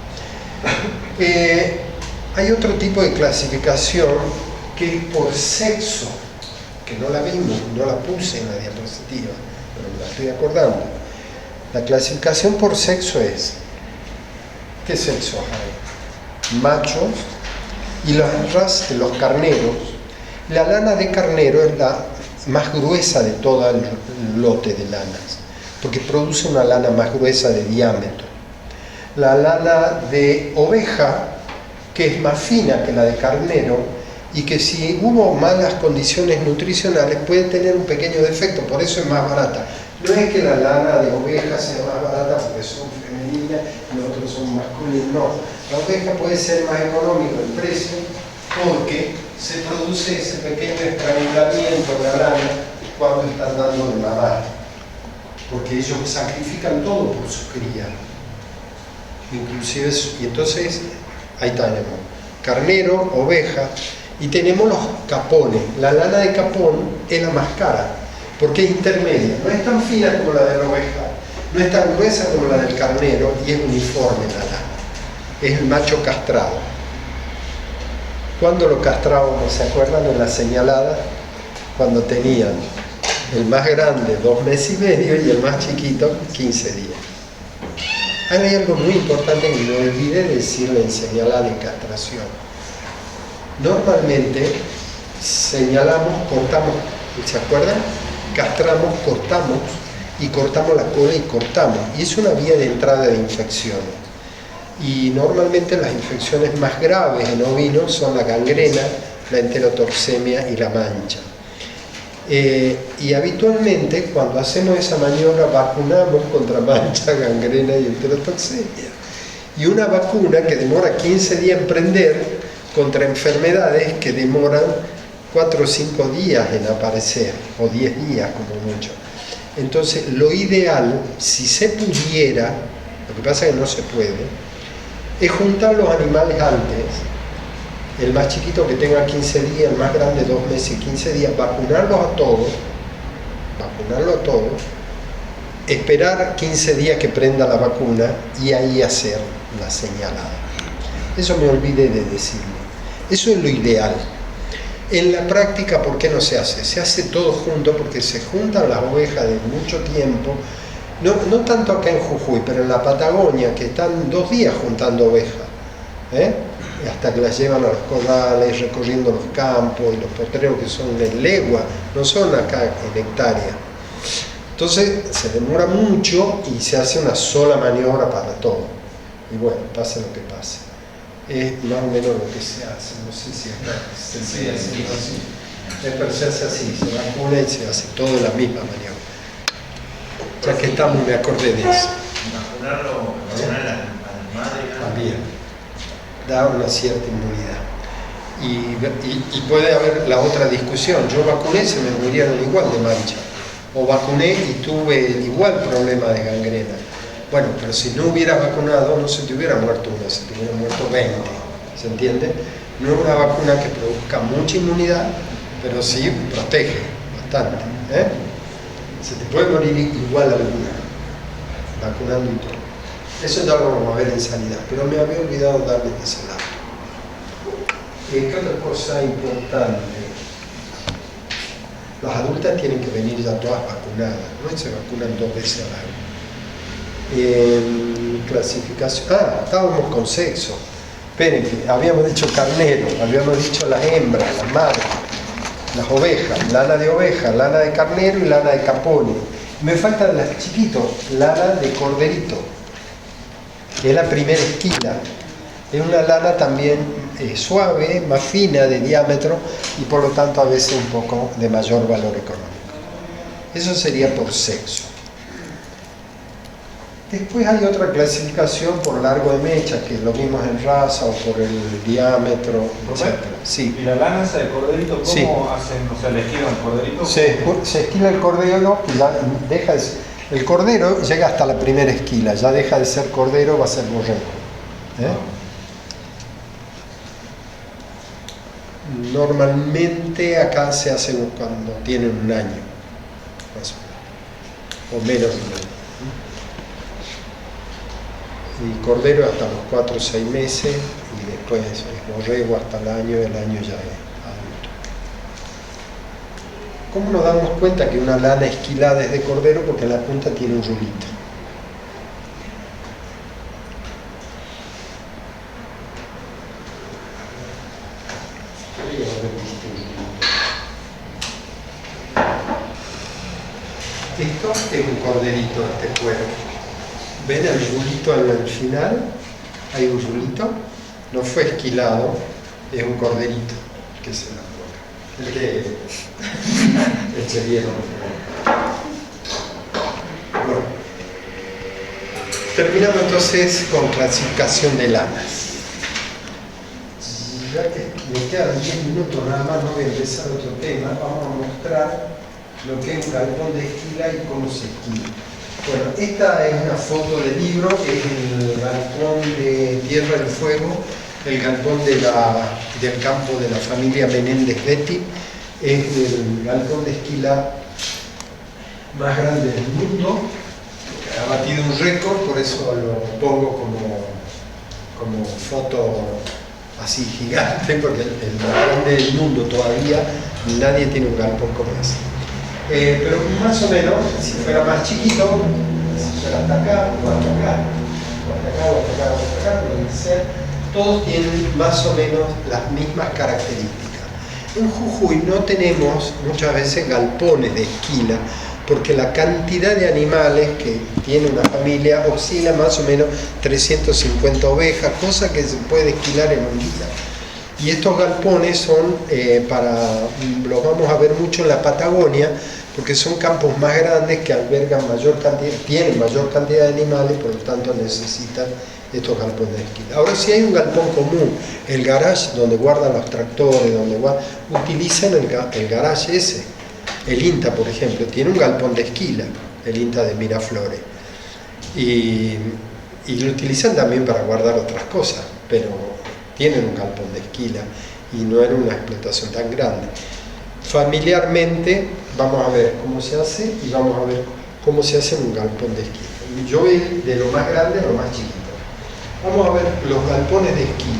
Speaker 1: Hay otro tipo de clasificación que es por sexo, que no la vimos, no la puse en la diapositiva, pero me la estoy acordando. La clasificación por sexo es, ¿qué sexo hay? Machos y los carneros. La lana de carnero es la más gruesa de todo el lote de lanas, porque produce una lana más gruesa de diámetro. La lana de oveja, que es más fina que la de carnero, y que si hubo malas condiciones nutricionales puede tener un pequeño defecto, por eso es más barata. No es que la lana de oveja sea más barata porque son femeninas y los otros son masculinos, no. La oveja puede ser más económico el precio porque se produce ese pequeño estrangulamiento de la lana cuando están dando de mamar, porque ellos sacrifican todo por su cría, inclusive, y entonces ahí tenemos carnero, oveja, y tenemos los capones. La lana de capón es la más cara porque es intermedia, no es tan fina como la de la oveja, no es tan gruesa como la del carnero y es uniforme la lana, es el macho castrado. ¿Cuándo lo castrábamos? ¿Se acuerdan de la señalada? Cuando tenían el más grande 2 meses y medio y el más chiquito 15 días. Ahora hay algo muy importante que me olvidé de decirle en señalada de castración. Normalmente señalamos, cortamos, ¿se acuerdan? Castramos, cortamos y cortamos la cola y cortamos. Y es una vía de entrada de infecciones. Y normalmente las infecciones más graves en ovinos son la gangrena, la enterotoxemia y la mancha. Y habitualmente cuando hacemos esa maniobra vacunamos contra mancha, gangrena y enterotoxemia. Y una vacuna que demora 15 días en prender contra enfermedades que demoran 4 o 5 días en aparecer, o 10 días como mucho. Entonces lo ideal, si se pudiera, lo que pasa es que no se puede, es juntar los animales antes, el más chiquito que tenga 15 días, el más grande 2 meses y 15 días, vacunarlos a todos vacunarlo a todo, esperar 15 días que prenda la vacuna y ahí hacer la señalada. Eso me olvidé de decirlo. Eso es lo ideal. En la práctica, ¿por qué no se hace? Se hace todo junto porque se juntan las ovejas de mucho tiempo, no tanto acá en Jujuy, pero en la Patagonia, que están 2 días juntando ovejas, hasta que las llevan a los corrales, recorriendo los campos y los potreros que son en legua, no son acá en hectáreas. Entonces se demora mucho y se hace una sola maniobra para todo. Y bueno, pase lo que pase. Es más o menos lo que se hace. No sé si acá se sigue haciendo así. Pero se hace así, se vacuna y se hace todo en la misma maniobra. Ya que estamos, me acordé de eso.
Speaker 2: Vacunar a las madres
Speaker 1: también da una cierta inmunidad. Y puede haber la otra discusión. Yo vacuné, se me murieron igual de mancha. O vacuné y tuve igual problema de gangrena. Bueno, pero si no hubiera vacunado, no se te hubiera muerto una, se te hubiera muerto 20. ¿Se entiende? No es una vacuna que produzca mucha inmunidad, pero sí protege bastante. Se te puede morir igual alguna, vacunando y todo. Eso ya lo vamos a ver en sanidad, pero me había olvidado darle ese lado. ¿Qué otra cosa importante? Las adultas tienen que venir ya todas vacunadas, no se vacunan 2 veces al año. Clasificación. Estábamos con sexo. Esperen, que habíamos dicho carnero, habíamos dicho las hembras, las madres, las ovejas, lana de oveja, lana de carnero y lana de capone. Me faltan las chiquitos, lana de corderito, que es la primera esquila. Es una lana también suave, más fina de diámetro y por lo tanto a veces un poco de mayor valor económico. Eso sería por sexo. Después hay otra clasificación por largo de mecha, que lo vimos en raza o por el diámetro, etc. Sí.
Speaker 3: ¿Y la lana esa de corderito, cómo
Speaker 1: Sí.
Speaker 3: hacen? O sea, ¿le esquilan el corderito?
Speaker 1: Se esquila el cordero y ya deja de ser, el cordero llega hasta la primera esquila, ya deja de ser cordero, va a ser borrego. Normalmente acá se hace cuando tienen 1 año, más o menos, o menos de 1 año. Y cordero hasta los 4 o 6 meses y después es borrego hasta el año ya es adulto. ¿Cómo nos damos cuenta que una lana esquilada es de cordero? Porque en la punta tiene un rulito. Esto es un corderito, este cuero. ¿Ven el rulito al final? Hay un rulito, no fue esquilado, es un corderito que se la pone. El que vieron. Bueno, terminamos entonces con clasificación de lanas. Ya que me quedan 10 minutos nada más, no voy a empezar otro tema, vamos a mostrar lo que es un galpón de esquila y cómo se esquila. Bueno, esta es una foto del libro, es el galpón de Tierra del Fuego, el galpón del campo de la familia Menéndez Betty, es el galpón de esquila más grande del mundo, ha batido un récord, por eso lo pongo como foto así gigante, porque el más grande del mundo todavía, nadie tiene un galpón como ese. Pero más o menos, si fuera más chiquito, si fuera hasta acá, o hasta acá, o hasta acá, o hasta acá, o hasta acá, pueden ser, todos tienen más o menos las mismas características. En Jujuy no tenemos muchas veces galpones de esquila, porque la cantidad de animales que tiene una familia oscila más o menos 350 ovejas, cosa que se puede esquilar en un día. Y estos galpones son los vamos a ver mucho en la Patagonia, porque son campos más grandes que albergan tienen mayor cantidad de animales, por lo tanto necesitan estos galpones de esquila. Ahora, si hay un galpón común, el garage donde guardan los tractores, utilizan el garage ese. El INTA, por ejemplo, tiene un galpón de esquila, el INTA de Miraflores. Y lo utilizan también para guardar otras cosas, pero tienen un galpón de esquila y no era una explotación tan grande. familiarmente vamos a ver cómo se hace y vamos a ver cómo se hace en un galpón de esquí. Yo voy de lo más grande a lo más chiquito. Vamos a ver los galpones de esquí.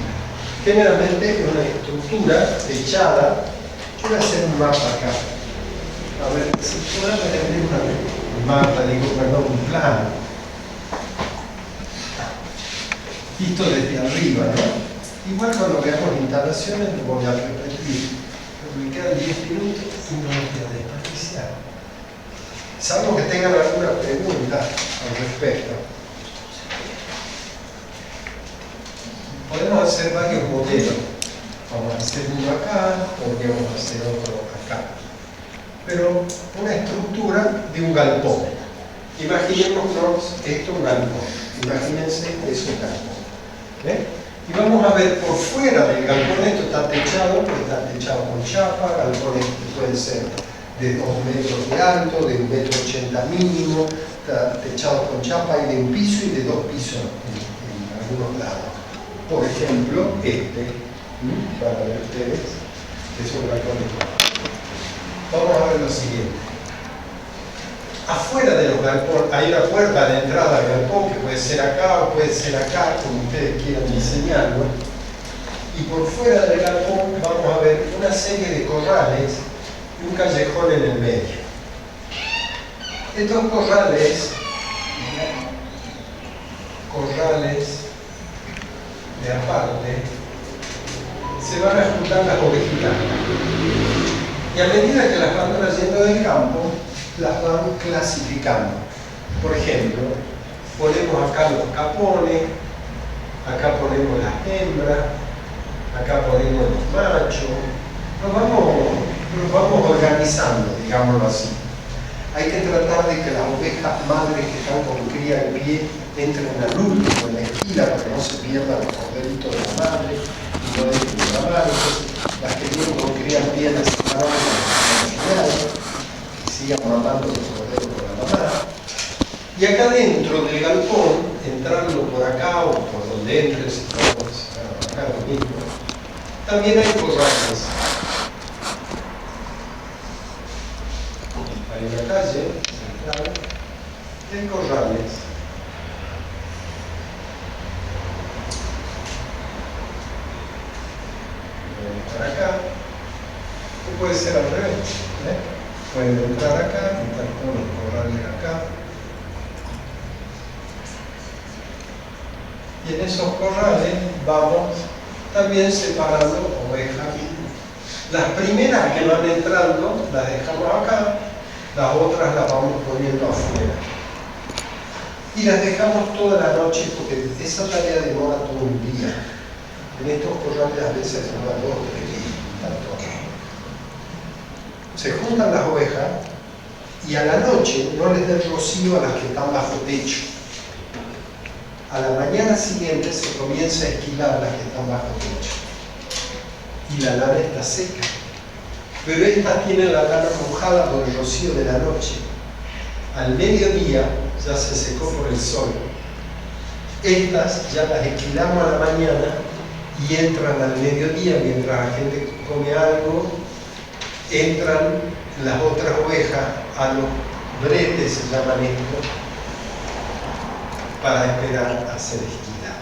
Speaker 1: Generalmente es una estructura techada. Yo voy a hacer un mapa acá. A ver, si puedo tener un mapa, un plano. Visto desde arriba, ¿no? Igual cuando veamos instalaciones lo voy a repetir. Me quedan 10 minutos y no los voy a desperdiciar. Salvo que tengan alguna pregunta al respecto. Podemos hacer varios modelos. Vamos a hacer uno acá, podríamos hacer otro acá. Pero una estructura de un galpón. Imaginémonos esto un galpón. Imagínense eso un galpón. ¿Okay? Y vamos a ver por fuera del galpón. Esto está techado con chapa. Galpones que pueden ser de 2 metros de alto, de 1,80 m mínimo, está techado con chapa y de un piso y de 2 pisos en algunos lados. Por ejemplo, para ver ustedes, es un galpón de chapa. Vamos a ver lo siguiente. Afuera de los galpones hay una puerta de entrada al galpón que puede ser acá o puede ser acá, como ustedes quieran diseñarlo. Y por fuera del galpón vamos a ver una serie de corrales y un callejón en el medio. Estos corrales de aparte, se van a juntar las ovejitas. Y a medida que las van trayendo del campo, las van clasificando. Por ejemplo, ponemos acá los capones, acá ponemos las hembras, acá ponemos los machos. Nos vamos organizando, digámoslo así. Hay que tratar de que las ovejas madres que están con cría en pie entren al último en la esquila para que no se pierdan los corderitos de la madre y no entren de la madre. Las que vienen con cría en pie las separamos que sigan mamando los corderos con la mamá. Y acá dentro del galpón, entrando por acá o por donde entre, si vamos acá lo mismo, también hay corrales. Hay una calle central de corrales. Pueden entrar acá, o puede ser al revés. Pueden entrar acá y estar con los corrales acá. Y en esos corrales vamos también separando ovejas. Las primeras que van entrando las dejamos acá, las otras las vamos poniendo afuera. Y las dejamos toda la noche porque esa tarea demora todo un día. En estos corrales a veces demora 2 o 3 días. Se juntan las ovejas y a la noche no les den rocío a las que están bajo techo. A la mañana siguiente se comienza a esquilar las que están bajo techo. Y la lana está seca. Pero estas tienen la lana mojada por el rocío de la noche. Al mediodía ya se secó por el sol. Estas ya las esquilamos a la mañana y entran al mediodía mientras la gente come algo. Entran las otras ovejas a los bretes, se llaman esto, para esperar a ser esquiladas.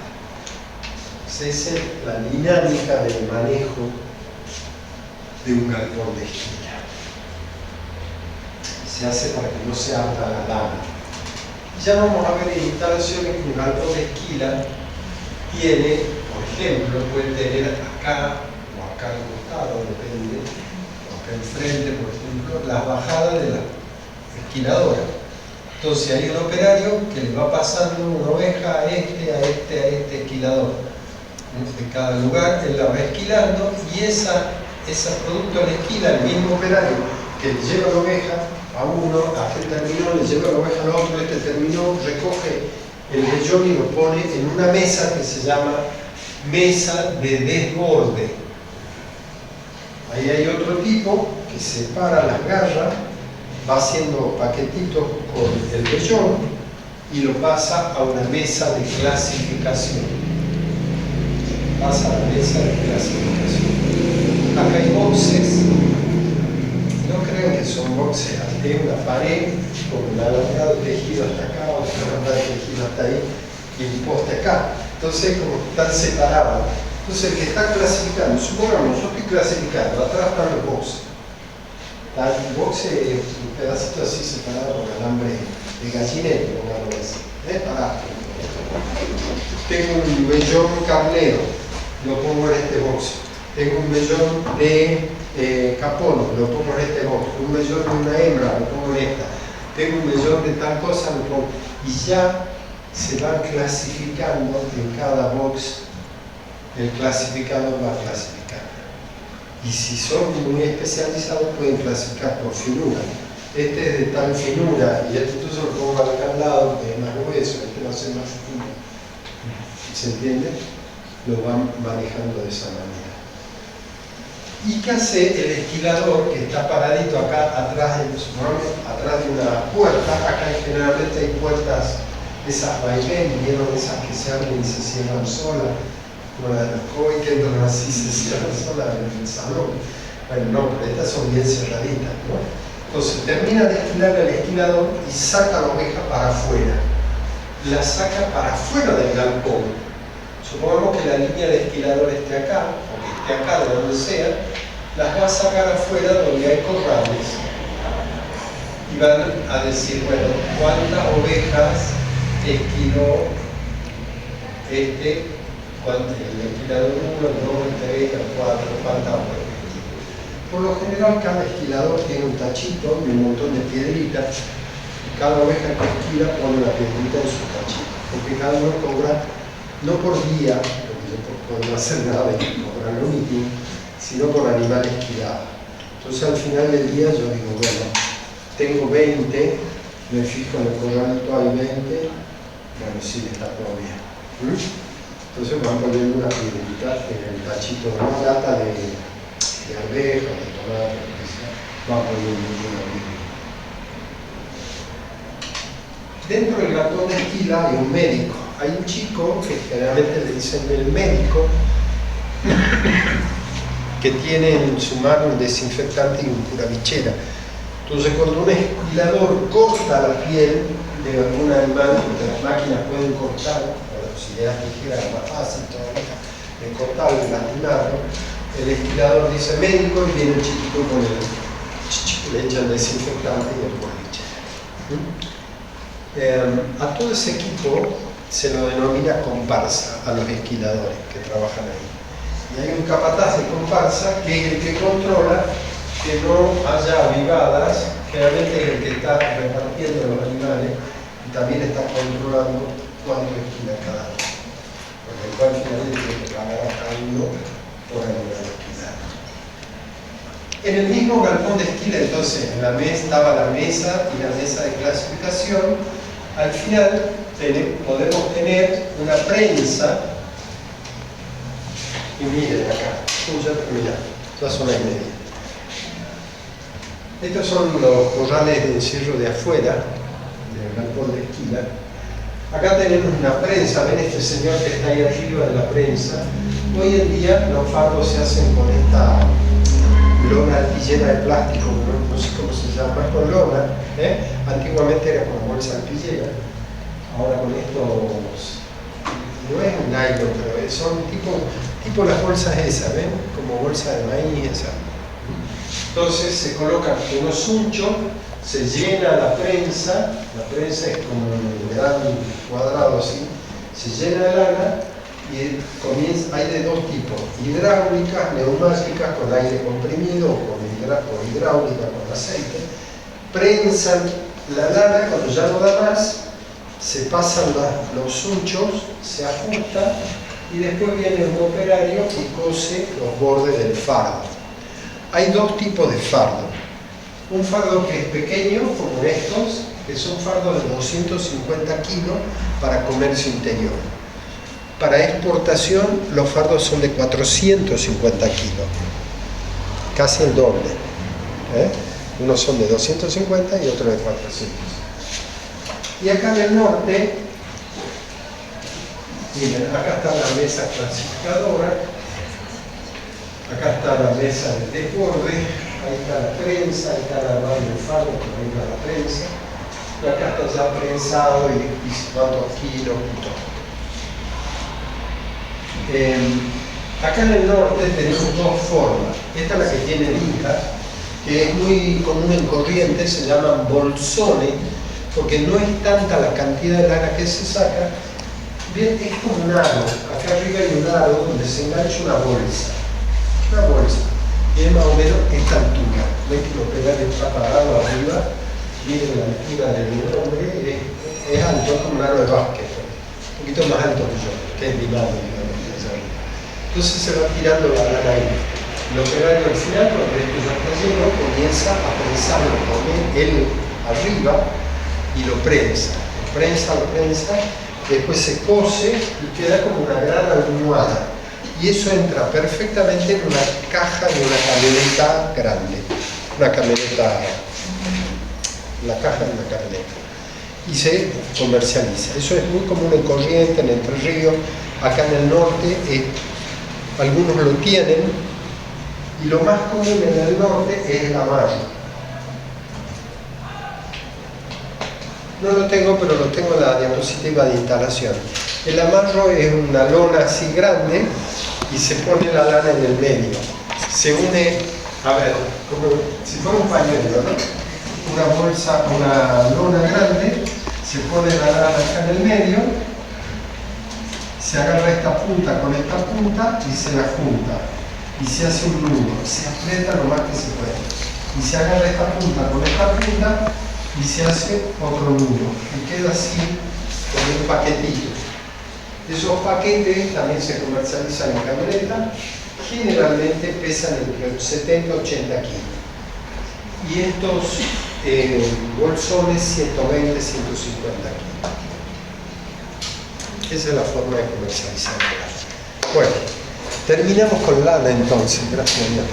Speaker 1: Esa es la dinámica del manejo de un galpón de esquila. Se hace para que no se harta la lana. Ya vamos a ver en instalaciones que un galpón de esquila tiene, por ejemplo, puede tener acá o acá al costado, depende, enfrente, por ejemplo, las bajadas de la esquiladora. Entonces hay un operario que le va pasando una oveja a este esquilador. De cada lugar él la va esquilando y esa producto de la esquila, el mismo operario que le lleva la oveja a uno, a este terminó, le lleva la oveja al otro, este terminó, recoge el vellón y lo pone en una mesa que se llama mesa de desborde. Ahí hay otro tipo que separa las garras, va haciendo paquetitos con el vellón y lo pasa a una mesa de clasificación. Pasa a la mesa de clasificación. Acá hay boxes ven que son boxes de una pared, con una largada de tejido hasta acá, otra largada de tejido hasta ahí, y un poste acá. Entonces, como están separados. Entonces, el que está clasificando, supongamos, yo estoy clasificando, atrás están los boxes. El boxe es un pedacito así separado con alambre de gallinero, pongamos así. Pará. Tengo un vellón carnero, lo pongo en este boxe. Tengo un vellón de capono, lo pongo en este boxe. Un vellón de una hembra, lo pongo en esta. Tengo un vellón de tal cosa, lo pongo. Y ya se van clasificando en cada box. El clasificador va clasificando. Y si son muy especializados, pueden clasificar por finura. Este es de tal finura, y este entonces lo pongo acá al lado, que es más grueso, este va a ser más fino. ¿Se entiende? Lo van manejando de esa manera. ¿Y qué hace el esquilador que está paradito acá atrás de una puerta? Acá generalmente hay puertas, esas vaivén, vieron esas que se abren y se cierran solas, como la de los COVID que entran así, se cierran solas en el salón. Bueno, no, pero estas son bien cerraditas, ¿no? Entonces termina de esquilar el esquilador y saca la oveja para afuera. La saca para afuera del galpón. Supongamos que la línea de esquilador esté acá, o que esté acá, de donde sea, las va a sacar afuera donde hay corrales. Y van a decir, bueno, ¿cuántas ovejas esquiló el esquilador 1, el 2, el 3, el 4, cuántas ovejas? Por lo general, cada esquilador tiene un tachito y un montón de piedritas. Cada oveja que esquila pone una piedrita en su tachito, porque cada uno cobra, no por día, porque yo puedo no hacer nada y cobrar lo mismo, sino por animal esquilado. Entonces, al final del día, yo digo, bueno, tengo 20, me fijo en el corralito, hay 20, bueno, sí, está todo bien. Entonces, van poniendo una piedrita en el tachito, una lata de arveja, de tomate, lo que sea, va poniendo una vida. Dentro del galpón de esquila hay un médico. Hay un chico que generalmente le dicen el médico, que tiene en su mano un desinfectante y un curabichera. Entonces, cuando un esquilador corta la piel de algún animal, porque las máquinas pueden cortar, si le das tijera es más fácil todavía de cortarlo y lastimarlo, el esquilador dice médico y viene el chiquito con le echa el desinfectante y el curabichera. A todo ese equipo se lo denomina comparsa, a los esquiladores que trabajan ahí. Y hay un capataz de comparsa que es el que controla que no haya avivadas, generalmente es el que está repartiendo los animales y también está controlando cuánto esquila cada uno. Porque el cual finalmente tiene que pagar a cada uno por animal esquilado. En el mismo galpón de esquila, entonces, en la mesa estaba la mesa y la mesa de clasificación. Al final podemos tener una prensa. Y miren acá, ya terminamos, ya son las medias. Estos son los corrales de encierro de afuera, del galpón de esquila. Acá tenemos una prensa, ven este señor que está ahí arriba de la prensa. Hoy en día los fardos se hacen con esta lona alpillera de plástico, no sé cómo se llama, con lona. Antiguamente era con bolsa alpillera, ahora con estos, no es un nylon, pero son tipo las bolsas esas, ¿ven? Como bolsa de maíz esa. Entonces se colocan unos unchos, se llena la prensa es como un gran cuadrado así, se llena de lana y hay de dos tipos, hidráulicas, neumáticas con aire comprimido o hidráulica con aceite, prensan la lana, cuando ya no da más, se pasan los unchos, se ajusta y después viene un operario y cose los bordes del fardo. Hay dos tipos de fardo. Un fardo que es pequeño, como estos, que son fardos de 250 kilos para comercio interior. Para exportación, los fardos son de 450 kilos, casi el doble. Unos son de 250 y otros de 400. Y acá en el norte, miren, acá está la mesa clasificadora, acá está la mesa de desborde, ahí está la prensa, ahí está la armando el faro, por ahí está la prensa. Y acá está ya prensado y cuántos kilos y todo. Acá en el norte tenemos dos formas. Esta es la que tiene el Inca, que es muy común en Corrientes, se llaman bolsones, porque no es tanta la cantidad de lana que se saca. Bien, es como un aro. Acá arriba hay un aro donde se engancha una bolsa. Una bolsa. Tiene más o menos esta altura. Ven que lo pedales está parado arriba, viene la altura del hombre, es alto, es como un aro de básquet, un poquito más alto que yo, que es mi mano, digamos. Entonces se va tirando la lana ahí. El operario al final, cuando esto ya está lleno, comienza a prensarlo, pone él arriba y lo prensa. Lo prensa, después se cose y queda como una gran almohada. Y eso entra perfectamente en una caja de una camioneta grande. Una caja de una camioneta. Y se comercializa. Eso es muy común en Corrientes, en Entre Ríos, acá en el norte, algunos lo tienen, y lo más común en el norte es el amarro. No lo tengo, pero lo tengo en la diapositiva de instalación. El amarro es una lona así grande y se pone la lana en el medio. Se une, a ver, como si fuera un pañuelo, ¿no? Una bolsa, una lona grande, se pone la lana acá en el medio, se agarra esta punta con esta punta y se la junta. Y se hace un nudo, se aprieta lo más que se puede. Y se agarra esta punta con esta punta y se hace otro nudo. Y queda así con un paquetito. Esos paquetes también se comercializan en camioneta, generalmente pesan entre 70 y 80 kilos. Y estos bolsones 120, 150 kilos. Esa es la forma de comercializar. Bueno, terminamos con lana entonces, gracias a Dios.